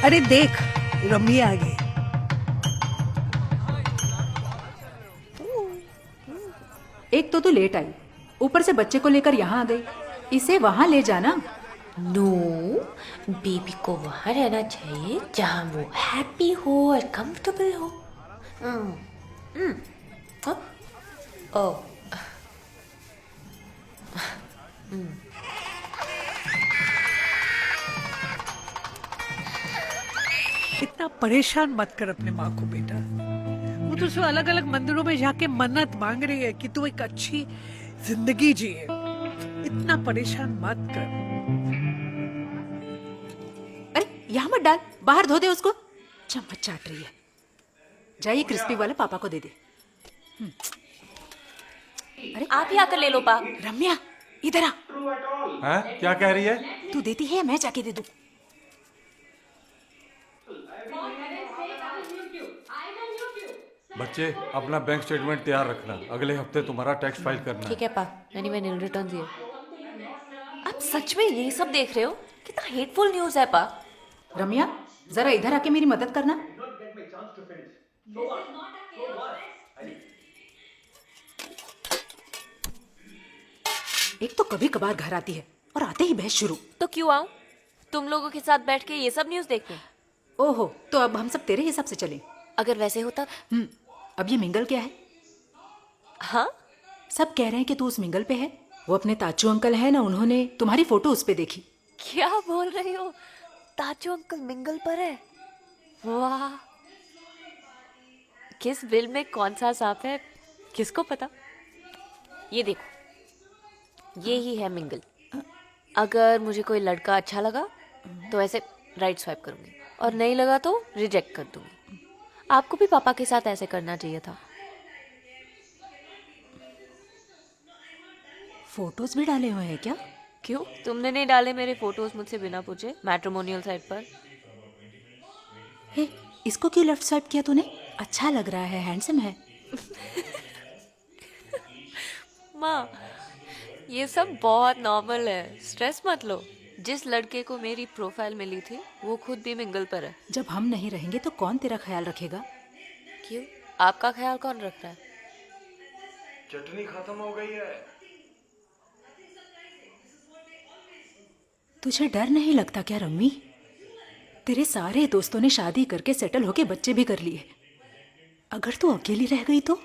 अरे देख, रम्मी आ गई।
एक तो तू लेट आई, ऊपर से बच्चे को लेकर यहाँ आ गई। इसे वहाँ ले जाना।
नो, बेबी को वहाँ रहना चाहिए जहाँ वो हैप्पी हो और कंफर्टेबल हो। ओह
इतना परेशान मत कर अपने माँ को बेटा। वो तो उसमें अलग अलग मंदिरों में जाके मन्नत मांग रही है कि तू एक अच्छी जिंदगी जिए। इतना परेशान मत कर।
अरे यहाँ मत डाल, बाहर धो दे उसको। चम्मच चाट रही है। जाइए क्रिस्पी वाला पापा को दे दे। अरे
आप ही आकर ले लो पा।
रम्या इधर आ।
हैं? क्या कह रही है?
तू देती है या मैं जाके दे दूं?
बच्चे अपना बैंक स्टेटमेंट तैयार रखना, अगले हफ्ते तुम्हारा टैक्स फाइल करना है।
ठीक है पा, मैंने नील रिटर्न दिए। आप सच में यही सब देख रहे हो? कितना हेटफुल न्यूज़ है पा।
रम्या जरा इधर आके मेरी मदद करना। एक तो कभी कभार घर आती है और आते ही बहस शुरू।
तो क्यों आऊं? तुम लोगों के साथ बैठ के ये सब न्यूज़ देखने।
ओहो, तो अब हम सब तेरे हिसाब से चलें।
अगर वैसे होता।
अब ये मिंगल क्या है?
हाँ,
सब कह रहे हैं कि तू उस मिंगल पे है। वो अपने ताचू अंकल है ना, उन्होंने तुम्हारी फोटो उस पे देखी।
क्या बोल रही हो? ताजू अंकल मिंगल पर है? वाह, किस बिल में कौन सा सांप है किसको पता। ये देखो, ये ही है मिंगल। अगर मुझे कोई लड़का अच्छा लगा तो ऐसे राइट स्वाइप करूंगी, और नहीं लगा तो रिजेक्ट कर दूंगी। आपको भी पापा के साथ ऐसे करना चाहिए था।
फोटोज भी डाले हुए हैं क्या?
क्यों, तुमने नहीं डाले मेरे फोटोज मुझसे बिना पूछे मैट्रिमोनियल साइट पर?
हे, इसको क्यों लेफ्ट स्वाइप किया तूने? अच्छा लग रहा है, हैंडसम है।
माँ, ये सब बहुत नॉर्मल है, स्ट्रेस मत लो। जिस लड़के को मेरी प्रोफाइल मिली थी वो खुद भी मिंगल पर है।
जब हम नहीं रहेंगे तो कौन तेरा ख्याल रखेगा?
क्यों, आपका ख्याल कौन रख रहा है?
चटनी खत्म हो गई है।
तुझे डर नहीं लगता क्या रम्मी? तेरे सारे दोस्तों ने शादी करके सेटल होके बच्चे भी कर लिए। अगर तू अकेली रह गई तो?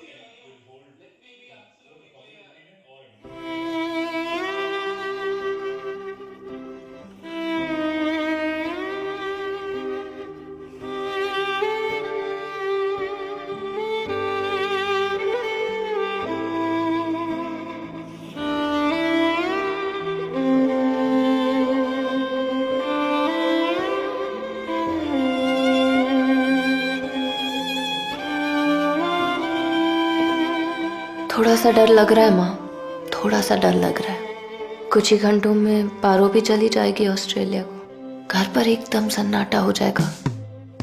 सा डर लग रहा है माँ, थोड़ा सा डर लग रहा है। कुछ ही घंटों में पारो भी चली जाएगी ऑस्ट्रेलिया को। घर पर एकदम सन्नाटा हो जाएगा,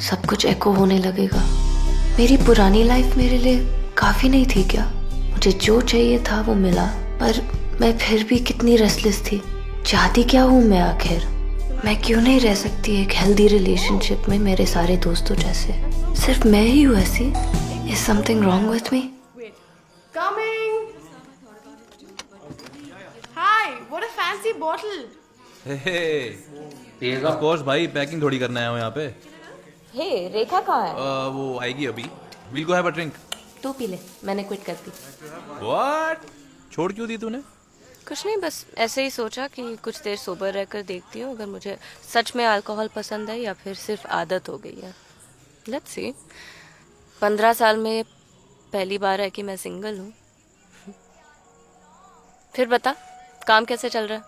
सब कुछ एको होने लगेगा। मेरी पुरानी लाइफ मेरे लिए काफी नहीं थी क्या? मुझे जो चाहिए था वो मिला, पर मैं फिर भी कितनी रेस्टलेस थी। चाहती क्या हूँ मैं आखिर? मैं क्यों नहीं रह सकती एक हेल्दी रिलेशनशिप में मेरे सारे दोस्तों जैसे? सिर्फ मैं ही हूँ ऐसी? Is something wrong with me?
Coming. Hi, what a fancy bottle.
Of course भाई, पैकिंग थोड़ी करना है यहाँ पे।
हे, रेखा कहाँ है?
वो आएगी अभी। Will go have a drink.
तू पी ले, मैंने क्विट कर दी।
व्हाट? छोड़ क्यों दी तूने?
कुछ नहीं, बस ऐसे ही सोचा कि कुछ देर सोबर रहकर देखती हूँ अगर मुझे सच में अल्कोहल पसंद है या फिर सिर्फ आदत हो गई है। Let's see. 15 साल में पहली बार है कि मैं सिंगल हूँ। फिर बता, काम कैसे चल रहा है?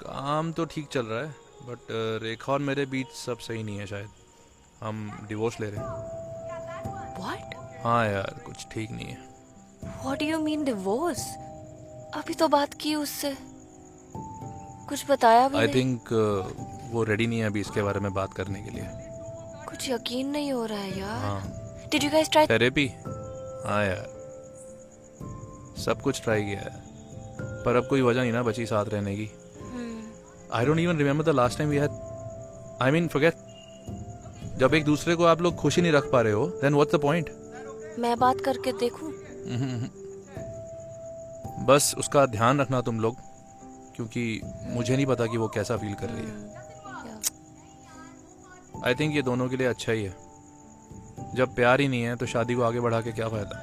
काम तो ठीक चल रहा है, बट रेखा और मेरे बीच सब सही नहीं है शायद। हम डिवोर्स ले रहे हैं।
What?
हाँ यार, कुछ ठीक नहीं है।
What do you mean divorce? अभी तो बात की उससे, कुछ बताया भी
आई
नहीं।
थिंक वो रेडी नहीं है अभी इसके बारे में बात करने के लिए।
कुछ यकीन नहीं हो रहा है यार।
हाँ।
Did you guys try?
Therapy? हाँ यार, सब कुछ ट्राई किया है, पर अब कोई वजह नहीं ना बची साथ रहने की। I don't even remember the last time we had, I mean forget. जब एक दूसरे को आप लोग खुशी नहीं रख पा रहे हो, देन व्हाट्स द पॉइंट?
मैं बात करके देखूं?
बस उसका ध्यान रखना तुम लोग, क्योंकि मुझे नहीं पता कि वो कैसा फील कर रही है। आई थिंक ये दोनों के लिए अच्छा ही है। जब प्यार ही नहीं है तो शादी को आगे बढ़ा के क्या फायदा?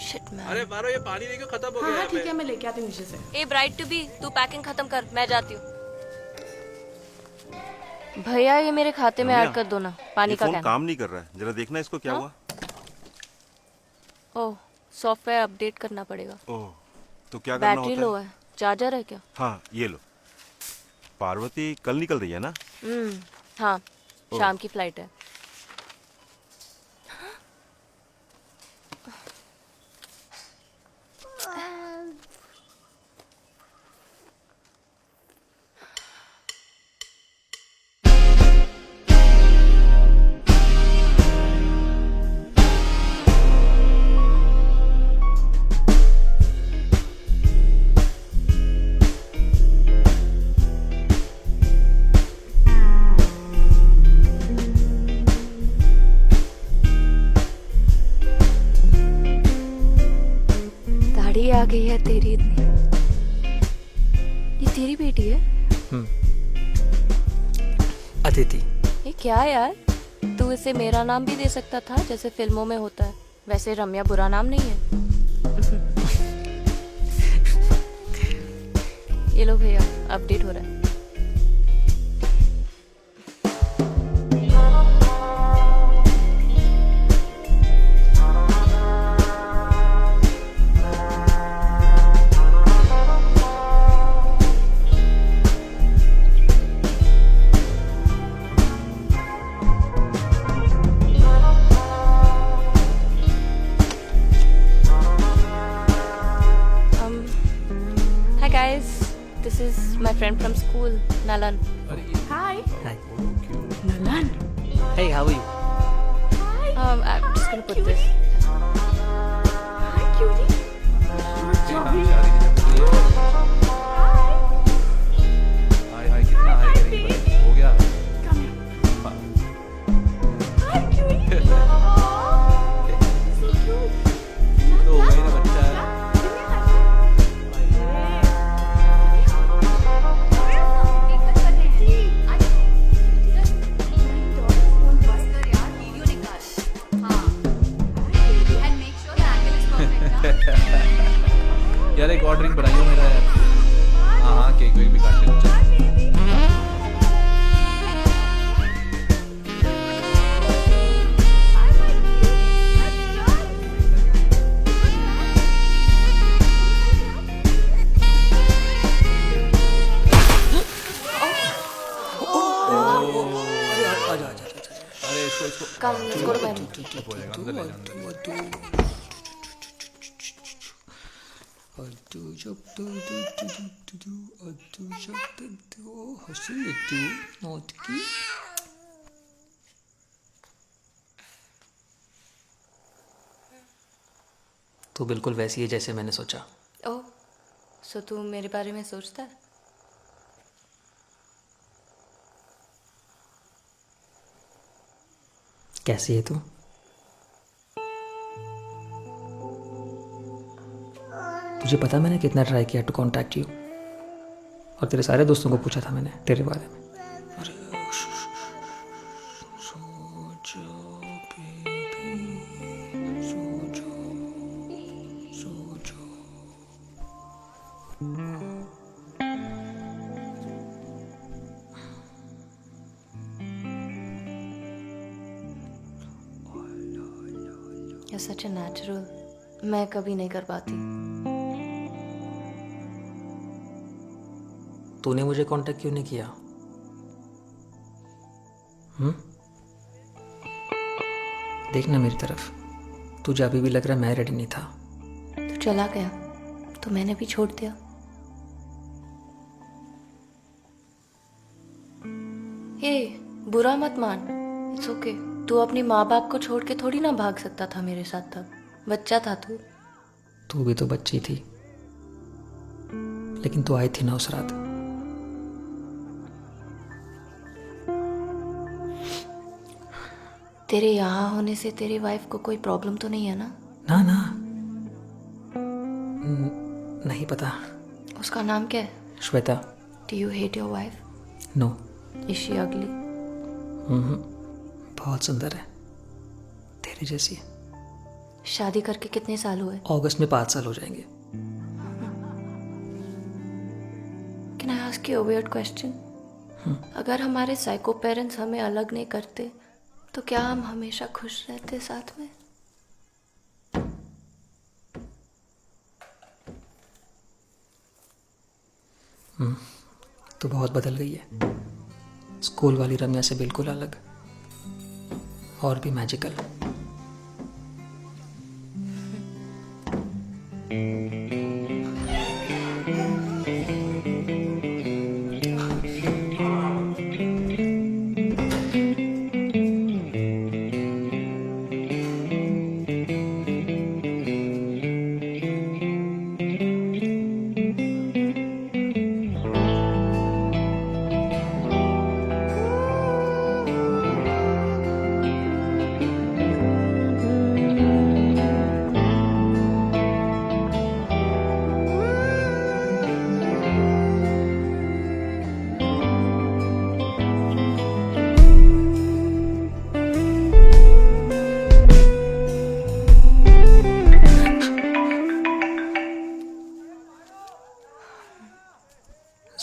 Shit, man.
अरे मारो, ये पानी देखो खत्म हो
हाँ
गया
हाँ ठीक है, मैं लेके आती हूँ नीचे से।
ए ब्राइट टू बी, तू पैकिंग खत्म कर, मैं जाती हूँ। भैया ये मेरे खाते में ऐड कर दो ना, पानी का कैन।
काम नहीं कर रहा है, जरा देखना इसको क्या हुआ।
ओह, सॉफ्टवेयर अपडेट करना पड़ेगा।
ओह, तो क्या करना होता है?
बैटरी लो है, चार्जर है क्या?
हाँ ये लो। पार्वती कल निकल रही है ना?
हाँ, शाम की फ्लाइट है। आ गई है तेरी इतनी। ये तेरी बेटी है?
अदिति।
ये क्या यार, तू इसे मेरा नाम भी दे सकता था जैसे फिल्मों में होता है। वैसे रम्या बुरा नाम नहीं है। ये लो भैया, अपडेट हो रहा है। This is my friend from school, Nalan.
Hi.
Hi.
Nalan.
Hey, how are you?
I'm just gonna put this.
Hi, cutie.
हाय कितना हाय करेंगे भाई? हो गया?
Come here. Hi, cutie. So cute.
तो वही ना बच्चा है। यार एक और ड्रिंक बनाइए मेरा यार। हाँ हाँ, केक वेक भी काट ले।
आजा आजा।
अरे इसको
Come, let's go to bed.
चुप हो जाएगा, अंदर ले जा, अंदर ले जा।
तू बिल्कुल वैसी है जैसे मैंने सोचा।
ओह, सो तू मेरे बारे में सोचता है?
कैसी है तू? तुझे पता मैंने कितना ट्राई किया टू कांटेक्ट यू, और तेरे सारे दोस्तों को पूछा था मैंने तेरे बारे में।
You're such a natural. मैं कभी नहीं कर पाती।
तूने मुझे कांटेक्ट क्यों नहीं किया? देखना मेरी तरफ, तुझे अभी भी लग रहा है मैं रेडी नहीं था।
तू चला गया तो मैंने भी छोड़ दिया। हे, बुरा मत मान, इट्स ओके। तू अपनी माँ बाप को छोड़ के थोड़ी ना भाग सकता था मेरे साथ, तब बच्चा था तू।
तू भी तो बच्ची थी, लेकिन तू आई थी ना उस रात।
तेरे यहाँ होने से तेरी वाइफ को कोई प्रॉब्लम तो नहीं है ना?
ना ना, नहीं पता।
उसका नाम क्या है?
Shweta.
Do you hate your wife?
No.
Is she ugly?
बहुत सुंदर है, तेरी जैसी है।
शादी करके कितने साल हुए?
अगस्त में 5 साल हो जाएंगे।
Can I ask you a weird question? अगर हमारे साइको पेरेंट्स हमें अलग नहीं करते तो क्या हम हमेशा खुश रहते साथ में?
तू बहुत बदल गई है, स्कूल वाली रम्या से बिल्कुल अलग, और भी magical.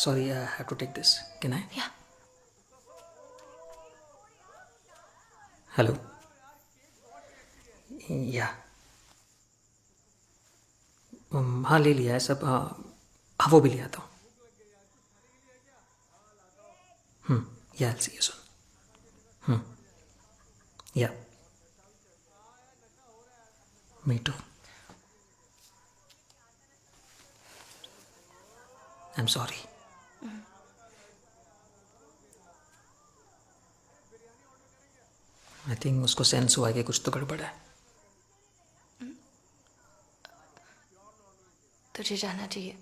Sorry, I have to take this. Can I?
Yeah.
Hello. Yeah. हाँ, ले लिया है सब। हाँ, वो भी लिया था। Yeah, I'll see you soon. Yeah. Me too. I'm sorry. I think उसको सेंस हुआ कि कुछ तो गड़बड़ है।
तुझे जाना चाहिए।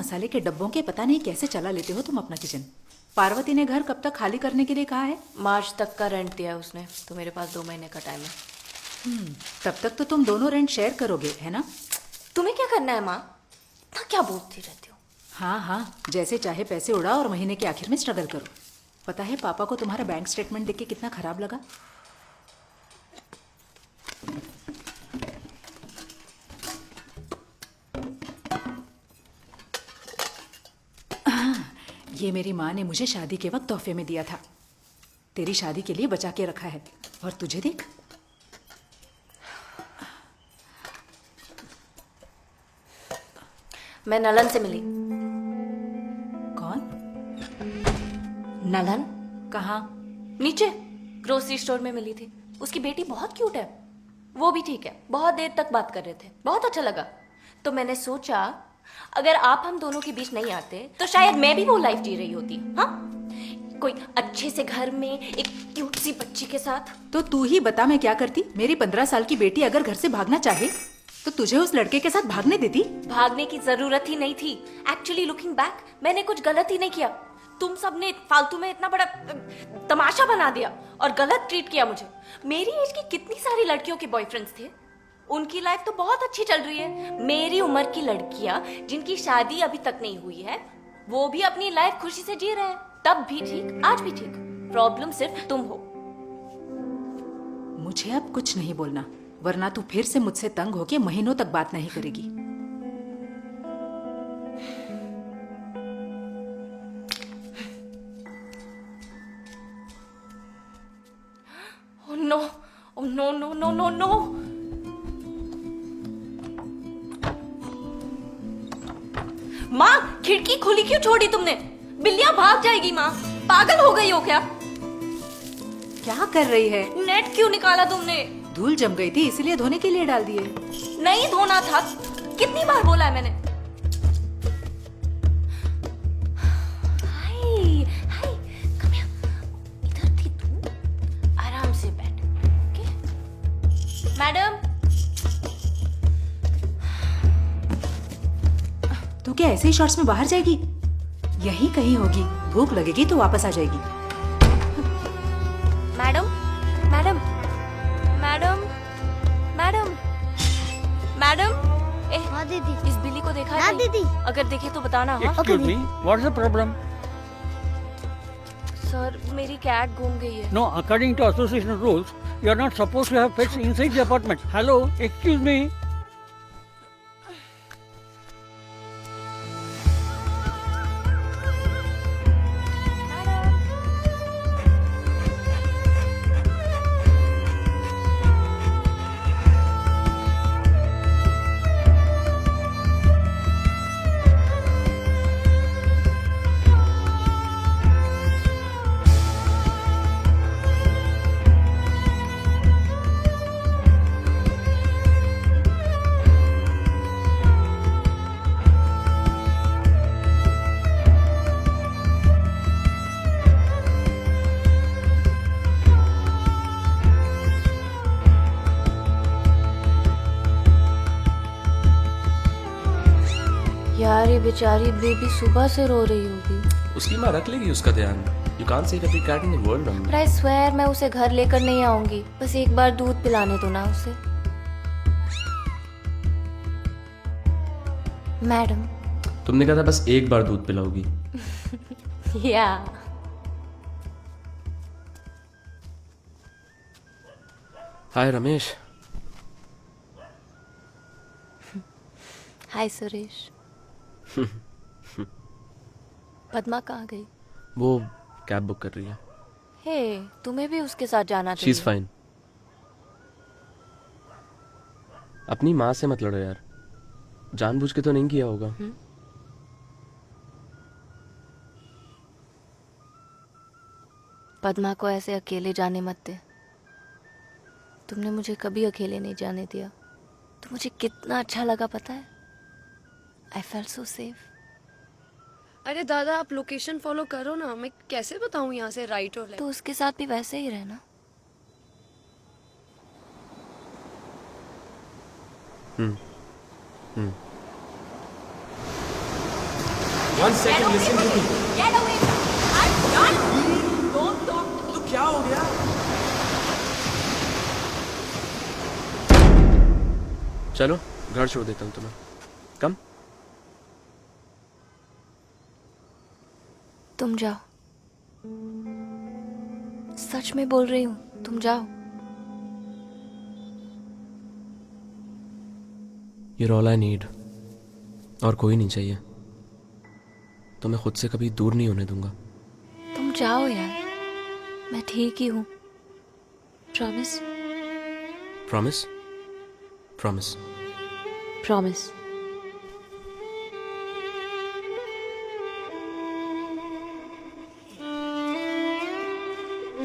मसाले के डब्बों के पता नहीं कैसे चला लेते हो तुम अपना किचन। पार्वती ने घर कब तक खाली करने के लिए कहा है?
मार्च तक का रेंट दिया है उसने, तो मेरे पास 2 महीने का टाइम है।
तब तक तो तुम दोनों रेंट शेयर करोगे, है ना?
तुम्हें क्या करना है माँ? इतना क्या बोलती रहती हो?
हाँ हाँ, जैसे चाहे पैसे उड़ाओ और महीने के आखिर में स्ट्रगल करो। पता है पापा को तुम्हारा बैंक स्टेटमेंट देख के कितना खराब लगा? ये मेरी माँ ने मुझे शादी के वक्त तोहफे में दिया था। तेरी शादी के लिए बचा के रखा है। और तुझे देख,
मैं नलन से मिली।
कौन?
नलन?
कहाँ?
नीचे ग्रोसरी स्टोर में मिली थी। उसकी बेटी बहुत क्यूट है, वो भी ठीक है। बहुत देर तक बात कर रहे थे, बहुत अच्छा लगा। तो मैंने सोचा अगर आप हम दोनों के बीच नहीं आते तो शायद मैं भी वो लाइफ जी रही होती। हाँ, कोई अच्छे से घर में एक क्यूट सी बच्ची के साथ।
तो तू ही बता मैं क्या करती? मेरी 15 साल की बेटी अगर घर से भागना चाहे तो तुझे उस लड़के के साथ भागने देती?
भागने की जरूरत ही नहीं थी। एक्चुअली लुकिंग बैक, मैंने कुछ गलत ही नहीं किया। तुम सबने फालतू में इतना बड़ा तमाशा बना दिया और गलत ट्रीट किया मुझे। मेरी एज की कितनी सारी लड़कियों के बॉयफ्रेंड्स थे, उनकी लाइफ तो बहुत अच्छी चल रही है। मेरी उम्र की लड़कियां जिनकी शादी अभी तक नहीं हुई है, वो भी अपनी लाइफ खुशी से जी रहे हैं। तब भी ठीक, आज भी ठीक। प्रॉब्लम सिर्फ तुम हो।
मुझे अब कुछ नहीं बोलना, वरना तू फिर से मुझसे तंग होके महीनों तक बात नहीं करेगी।
Oh no, oh no, no, no, no, no. माँ, खिड़की खुली क्यों छोड़ी तुमने? बिल्लियां भाग जाएगी माँ। पागल हो गई हो क्या?
क्या कर रही है?
नेट क्यों निकाला तुमने?
धूल जम गई थी इसलिए धोने के लिए डाल दिए।
नहीं धोना था, कितनी बार बोला है मैंने। हाय हाय, कम हियर। इधर थी तू, आराम से बैठ। Okay madam.
तू क्या ऐसे ही शॉर्ट्स में बाहर जाएगी? यहीं कहीं होगी, भूख लगेगी तो वापस आ जाएगी।
Madam madam madam madam madam. हाँ दीदी, इस बिल्ली को देखा है? दीदी अगर देखे तो बताना। हाँ
Excuse me, what's the problem?
Sir, मेरी कैट घूम गई है।
No, according to association rules, you are not supposed to have pets inside the apartment. Hello, excuse me.
यार ये बेचारी बेबी सुबह से रो रही होगी।
उसकी माँ रख लेगी उसका ध्यान। You can't save every cat in the world, Ramya.
पर I swear मैं उसे घर लेकर नहीं आऊंगी। बस एक बार दूध पिलाने दो ना उसे। मैडम।
तुमने कहा था बस एक बार दूध पिलाओगी।
या।
हाय रमेश।
हाय सुरेश। पद्मा कहाँ गई?
वो कैब बुक कर रही है।
हे, तुम्हें भी उसके साथ जाना चाहिए।
She's fine. अपनी माँ से मत लड़ो यार, जानबूझ के तो नहीं किया होगा।
पद्मा को ऐसे अकेले जाने मत दे। तुमने मुझे कभी अकेले नहीं जाने दिया, तो मुझे कितना अच्छा लगा पता है। I felt so safe.
अरे दादा, आप लोकेशन फॉलो करो ना, मैं कैसे बताऊं यहाँ से राइट और लेफ्ट?
तो उसके साथ भी वैसे ही रहना।
One second, listen to me. Get away from me. I'm done. Don't talk.
तो क्या हो गया?
चलो घर छोड़ देता हूँ तुम्हें। कम।
तुम जाओ, सच में बोल रही हूँ, तुम जाओ।
You're all I need। और कोई नहीं चाहिए। तो मैं खुद से कभी दूर नहीं होने दूंगा।
तुम जाओ यार, मैं ठीक ही हूँ। प्रॉमिस?
प्रॉमिस? प्रॉमिस।
प्रॉमिस।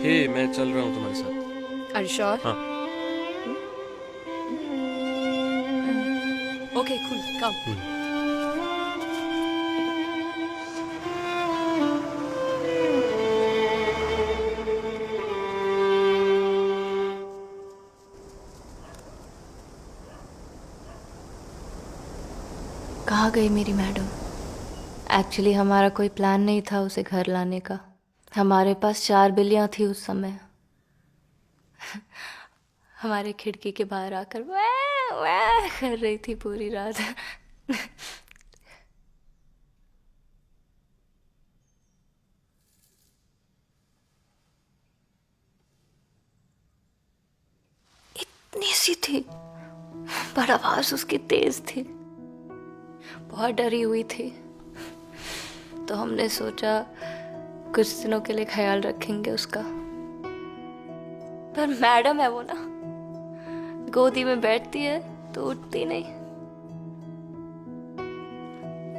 हे मैं चल रहा हूँ तुम्हारे साथ।
Are you sure?
हाँ।
Okay, cool. Come.
कहाँ गई मेरी मैडम? एक्चुअली हमारा कोई प्लान नहीं था उसे घर लाने का। हमारे पास 4 बिल्लियाँ थी उस समय। हमारे खिड़की के बाहर आकर वैं वैं कर रही थी पूरी रात। इतनी सी थी, पर आवाज उसकी तेज थी। बहुत डरी हुई थी, तो हमने सोचा कुछ दिनों के लिए ख्याल रखेंगे उसका। पर मैडम है वो ना, गोदी में बैठती है तो उठती नहीं,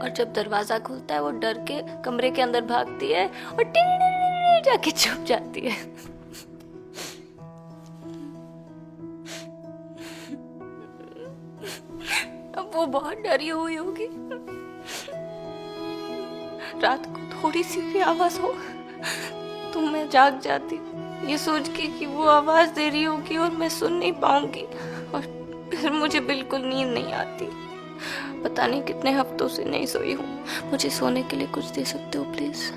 और जब दरवाजा खुलता है वो डर के कमरे के अंदर भागती है और टिंग जाके छुप जाती है। अब वो बहुत डरी हुई होगी। रात को थोड़ी सी भी आवाज हो तो मैं जाग जाती, ये सोच के कि वो आवाज दे रही होगी और मैं सुन नहीं पाऊंगी, और फिर मुझे बिल्कुल नींद नहीं आती। पता नहीं कितने हफ्तों से नहीं सोई हूँ। मुझे सोने के लिए कुछ दे सकते हो प्लीज?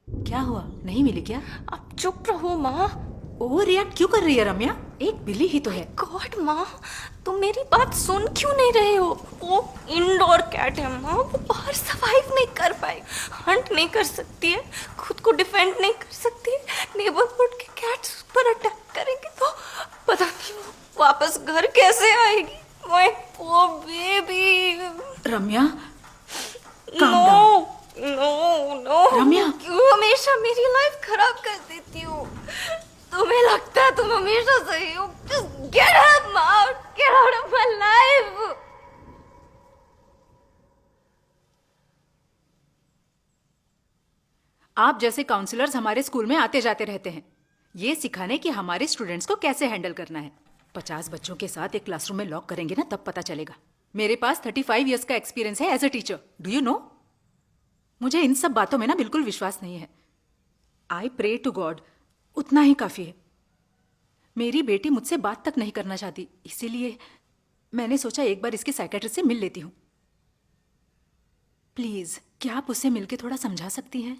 क्या हुआ, नहीं मिली क्या?
आप चुप रहो माँ।
ओवर रिएक्ट क्यों कर रही है रम्या? एक बिल्ली ही तो है।
गॉड माँ, तुम मेरी बात सुन क्यों नहीं रहे हो? वो इंडोर कैट है माँ, वो बाहर सर्वाइव नहीं कर पाए, हंट नहीं कर सकती है, खुद को डिफेंड नहीं कर सकती है। नेबरहुड के कैट्स उस पर अटैक करेंगे तो पता नहीं वो वापस घर कैसे आएगी। My poor baby.
Ramya,
no no no
Ramya,
क्यों हमेशा मेरी लाइफ खराब कर देती हो? तुम्हें लगता है तुम हमेशा सही हो? Just get out, Mom! Get out of my life!
आप जैसे काउंसलर्स हमारे स्कूल में आते जाते रहते हैं, ये सिखाने कि हमारे स्टूडेंट्स को कैसे हैंडल करना है। 50 बच्चों के साथ एक क्लासरूम में लॉक करेंगे ना, तब पता चलेगा। मेरे पास 35 इयर्स का एक्सपीरियंस है as a teacher, do you know? मुझे इन सब बातों में ना बिल्कुल विश्वास नहीं है। आई प्रे टू गॉड, उतना ही काफी है। मेरी बेटी मुझसे बात तक नहीं करना चाहती, इसीलिए मैंने सोचा एक बार इसके साइकेट्रिस्ट से मिल लेती हूँ। प्लीज, क्या आप उससे मिलके थोड़ा समझा सकती हैं?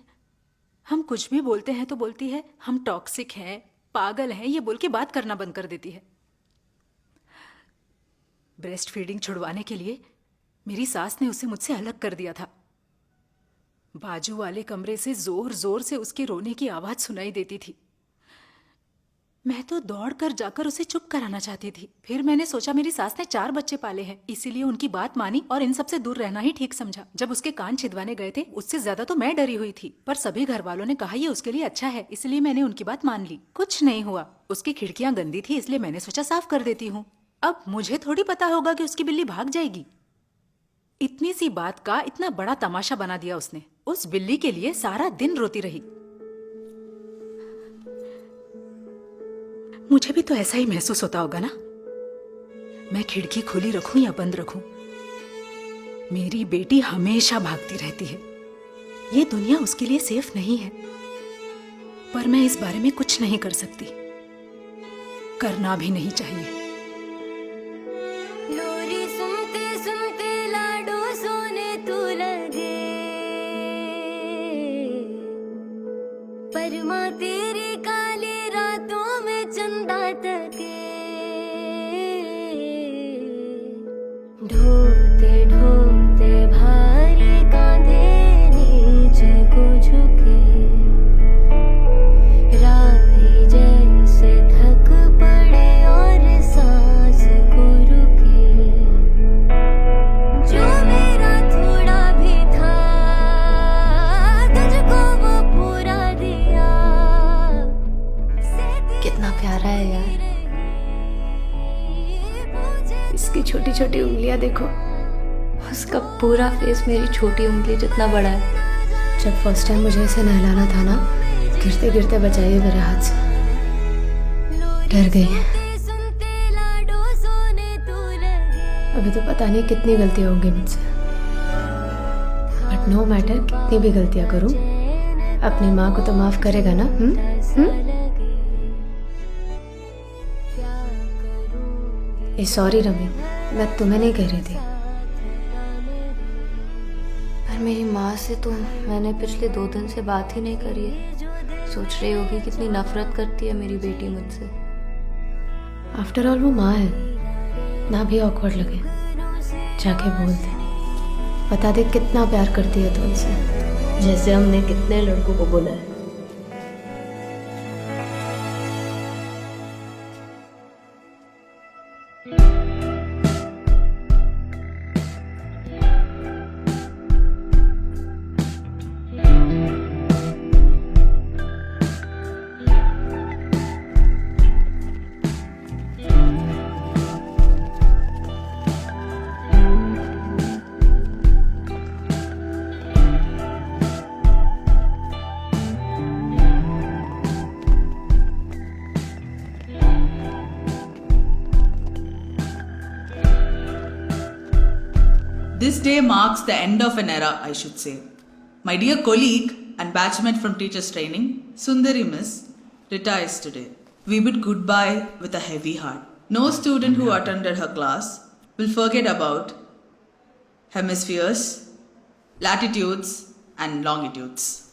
हम कुछ भी बोलते हैं तो बोलती है हम टॉक्सिक हैं, पागल हैं, ये बोल के बात करना बंद कर देती है। ब्रेस्ट फीडिंग छुड़वाने के लिए मेरी सास ने उसे मुझसे अलग कर दिया था। बाजू वाले कमरे से जोर जोर से उसके रोने की आवाज सुनाई देती थी। मैं तो दौड़कर जाकर उसे चुप कराना चाहती थी। फिर मैंने सोचा मेरी सास ने 4 बच्चे पाले हैं, इसीलिए उनकी बात मानी और इन सब से दूर रहना ही ठीक समझा। जब उसके कान छिदवाने गए थे, उससे ज्यादा तो मैं डरी हुई थी, पर सभी घर वालों ने कहा ये उसके लिए अच्छा है, इसलिए मैंने उनकी बात मान ली। कुछ नहीं हुआ। उसकी खिड़कियां गंदी थी, इसलिए मैंने सोचा साफ कर देती हूँ। अब मुझे थोड़ी पता होगा कि उसकी बिल्ली भाग जाएगी। इतनी सी बात का इतना बड़ा तमाशा बना दिया उसने। उस बिल्ली के लिए सारा दिन रोती रही। मुझे भी तो ऐसा ही महसूस होता होगा ना। मैं खिड़की खुली रखूं या बंद रखूं, मेरी बेटी हमेशा भागती रहती है। ये दुनिया उसके लिए सेफ नहीं है, पर मैं इस बारे में कुछ नहीं कर सकती, करना भी नहीं चाहिए।
No, छोटी उंगलियां देखो, उसका पूरा फेस मेरी छोटी उंगली जितना बड़ा है।
जब फर्स्ट टाइम मुझे इसे नहलाना था ना, गिरते गिरते बचाइए मेरे हाथ से। डर गई। अभी तो पता नहीं कितनी गलतियां होंगी मुझसे, बट नो मैटर कितनी भी गलतियां करूं, अपनी माँ को तो माफ करेगा ना? सॉरी रमी, मैं तुम्हें नहीं कह रही थी।
पर मेरी माँ से तो मैंने पिछले 2 दिन से बात ही नहीं करी है। सोच रही होगी कितनी नफरत करती है मेरी बेटी मुझसे।
आफ्टर ऑल वो माँ है ना, भी ऑकवर्ड लगे जाके बोल दे, बता दे कितना प्यार करती है तुमसे, जैसे हमने कितने लड़कों को बोला है।
This day marks the end of an era, I should say. My dear colleague and batchmate from teachers training, Sundari Miss, retires today. We bid goodbye with a heavy heart. No student who attended her class will forget about hemispheres, latitudes, and longitudes.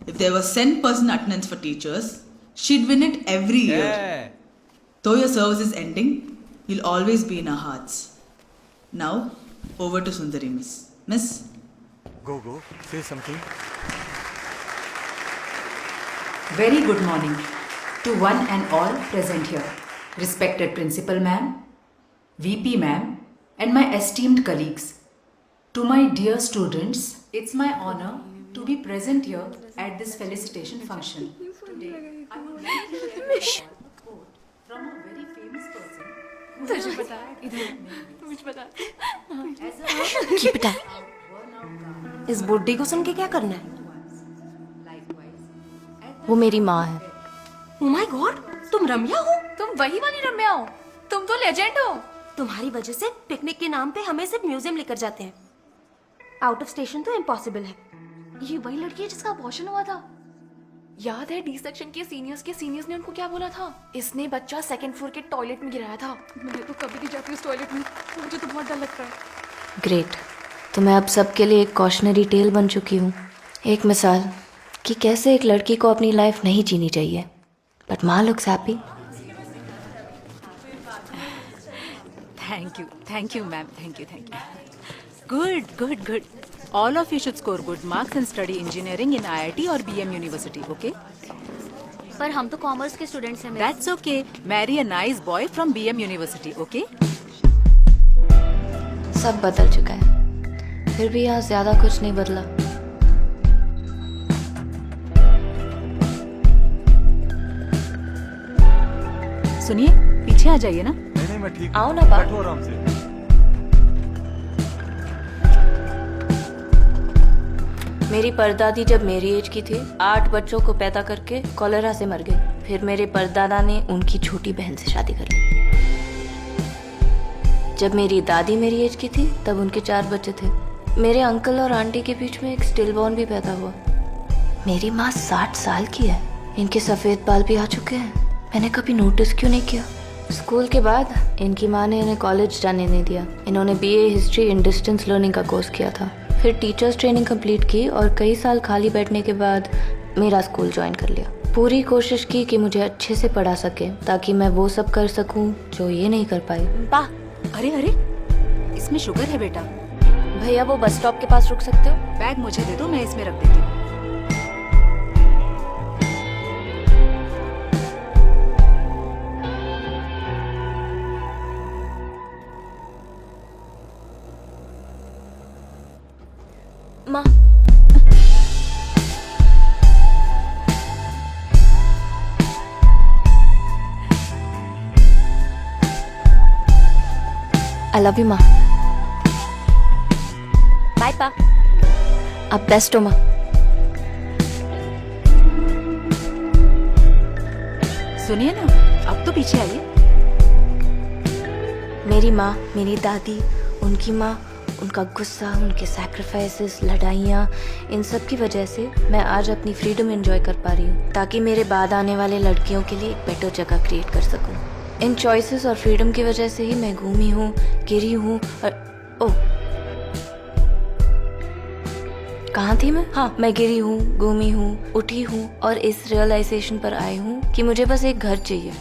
If there was 10% attendance for teachers, she'd win it every year. Though your service is ending, you'll always be in our hearts. Now, over to Sundari Miss. Miss?
Go, say something.
Very good morning to one and all present here. Respected Principal Ma'am, VP Ma'am, and my esteemed colleagues. To my dear students, it's my honor to be present here at this felicitation function. Today, I would like to share a quote from a very famous person.
तुझे पता है, इधर मुझे पता
की बेटा, इस बुड्ढी को सुन के क्या करना है? वो मेरी माँ है।
Oh my God, तुम रम्या हो? तुम वही वाली रम्या हो? तुम तो लेजेंड हो।
तुम्हारी वजह से पिकनिक के नाम पे हमें सिर्फ म्यूजियम लेकर जाते हैं। आउट ऑफ स्टेशन तो इम्पॉसिबल है।
ये वही लड़की है जिसका अबॉर्शन हुआ था। याद है डी सेक्शन के सीनियर्स ने उनको क्या बोला था? इसने बच्चा 2nd फ्लोर के टॉयलेट में गिराया था। मैं तो कभी नहीं जाती उस टॉयलेट में, मुझे तो बहुत डर लगता है।
ग्रेट, तो मैं अब सबके लिए एक कॉशनरी टेल बन चुकी हूँ, एक मिसाल कि कैसे एक लड़की को अपनी लाइफ नहीं जीनी चाहिए। बट माँ looks happy.
Thank you, ma'am. Thank you. Good. All of you should score good marks and study engineering in IIT or BM University, okay?
पर हम तो कॉमर्स के स्टूडेंट्स हैं।
That's okay. Marry a nice boy from BM University, okay?
सब बदल चुका है, फिर भी यहाँ ज्यादा कुछ नहीं बदला।
सुनिए, पीछे आ जाइए ना।
नहीं, मैं ठीक
आओ ना बाप।
बैठो आराम से।
मेरी परदादी जब मेरी एज की थी 8 बच्चों को पैदा करके कॉलेरा से मर गए। फिर मेरे परदादा ने उनकी छोटी बहन से शादी कर ली। जब मेरी दादी मेरी एज की थी तब उनके 4 बच्चे थे। मेरे अंकल और आंटी के बीच में एक स्टिल बॉर्न भी पैदा हुआ। मेरी माँ 60 साल की है, इनके सफ़ेद बाल भी आ चुके हैं। मैंने कभी नोटिस क्यों नहीं किया? स्कूल के बाद इनकी माँ ने इन्हें कॉलेज जाने नहीं दिया। इन्होंने BA history in distance learning का कोर्स किया था, फिर टीचर्स ट्रेनिंग कंप्लीट की और कई साल खाली बैठने के बाद मेरा स्कूल ज्वाइन कर लिया। पूरी कोशिश की कि मुझे अच्छे से पढ़ा सके ताकि मैं वो सब कर सकूं जो ये नहीं कर पाई।
वाह, अरे इसमें शुगर है बेटा।
भैया वो बस स्टॉप के पास रुक सकते हो?
बैग मुझे दे दो, मैं इसमें रख देती हूँ।
माँ, आई लव यू माँ। बाय पा। अब बेस्ट हो माँ।
सुनिए ना, अब तो पीछे आइए।
मेरी माँ, मेरी दादी, उनकी माँ, उनका गुस्सा, उनके सैक्रिफाइसेस, लड़ाइयाँ, इन सब की वजह से मैं आज अपनी फ्रीडम एंजॉय कर पा रही हूँ, ताकि मेरे बाद आने वाले लड़कियों के लिए एक बेटर जगह क्रिएट कर सकूँ। इन चॉइसेस और फ्रीडम की वजह से ही मैं घूमी हूँ, गिरी हूँ और ओह, कहाँ थी मैं? हाँ, मैं गिरी हूँ, घूमी हूँ, उठी हूँ और इस रियलाइजेशन पर आई हूँ कि मुझे बस एक घर चाहिए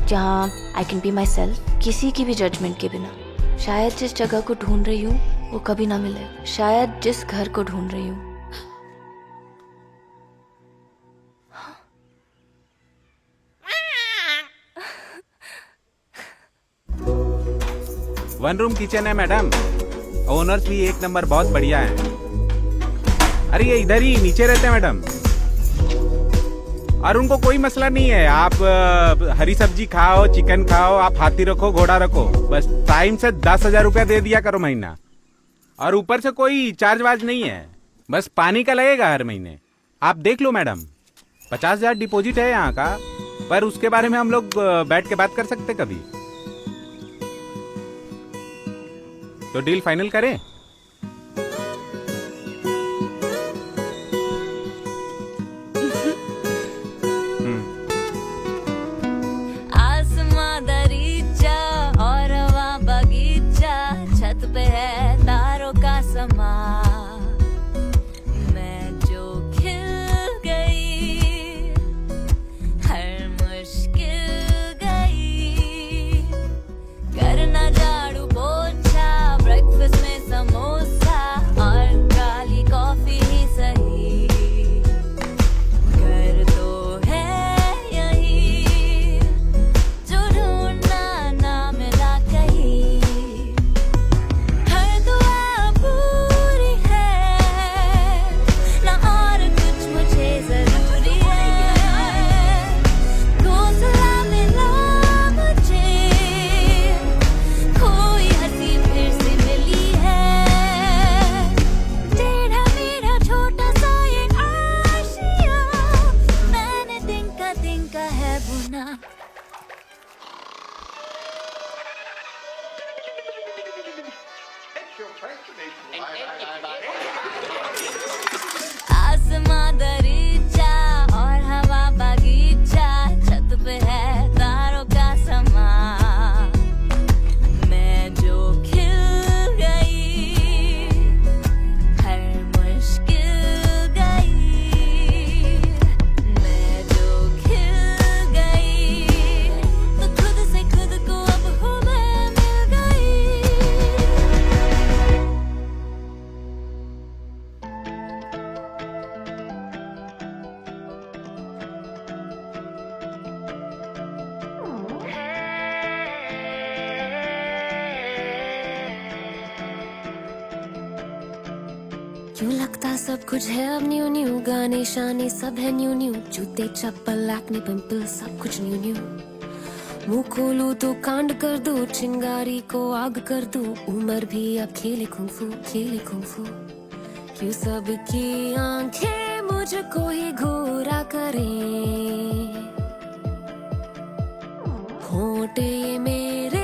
जहाँ I can be my self, किसी की भी जजमेंट के बिना। शायद जिस जगह को ढूंढ रही हूँ वो कभी ना मिले, शायद जिस घर को ढूंढ रही हूँ।
वन रूम किचन है मैडम, ओनर्स भी एक नंबर, बहुत बढ़िया है। अरे ये इधर ही नीचे रहते हैं मैडम, और उनको कोई मसला नहीं है। आप हरी सब्जी खाओ, चिकन खाओ, आप हाथी रखो, घोड़ा रखो, बस टाइम से 10,000 रुपया दे दिया करो महीना, और ऊपर से कोई चार्ज वार्ज नहीं है, बस पानी का लगेगा हर महीने। आप देख लो मैडम, 50,000 डिपॉजिट है यहाँ का, पर उसके बारे में हम लोग बैठ के बात कर सकते कभी। तो डील फाइनल करें?
आसमां दरीचा और हवा बगीचा, छत पे है तारों का समा। मैं जो खिल गई, हर मुश्किल गई, करना झाड़ू पोछा, ब्रेकफास्ट में समोसा और काली कॉफी ही सही। घर तो है यही जो ढूंढना ना मिला कहीं। हर दुआ पूरी है ना, और कुछ मुझे जरूरी है। घोंसला मिला मुझे, कोई हंसी फिर से मिली है। टेढ़ा मेढ़ा छोटा सा ये आशिया, मैंने दिन का है बुना। आसमां दरीचा और हवा बगीचा, छत पे है तारों का समा। मैं जो खिल गई, हर मुश्किल गई। मैं जो खिल गई, तो खुद से खुद को अब हूँ मैं मिल गई।
क्यों लगता सब कुछ है अब न्यू न्यू, गाने शाने सब है न्यू न्यू, जूते चप्पल एक्ने पिंपल सब कुछ न्यू न्यू। मुंह खोलूं तो कांड कर दूं, चिंगारी को आग कर दूं, उम्र भी अब खेले कुंफू, खेले कुंफू। क्यों सबकी आंखें मुझको ही घूरा करें, होंठ ये मेरे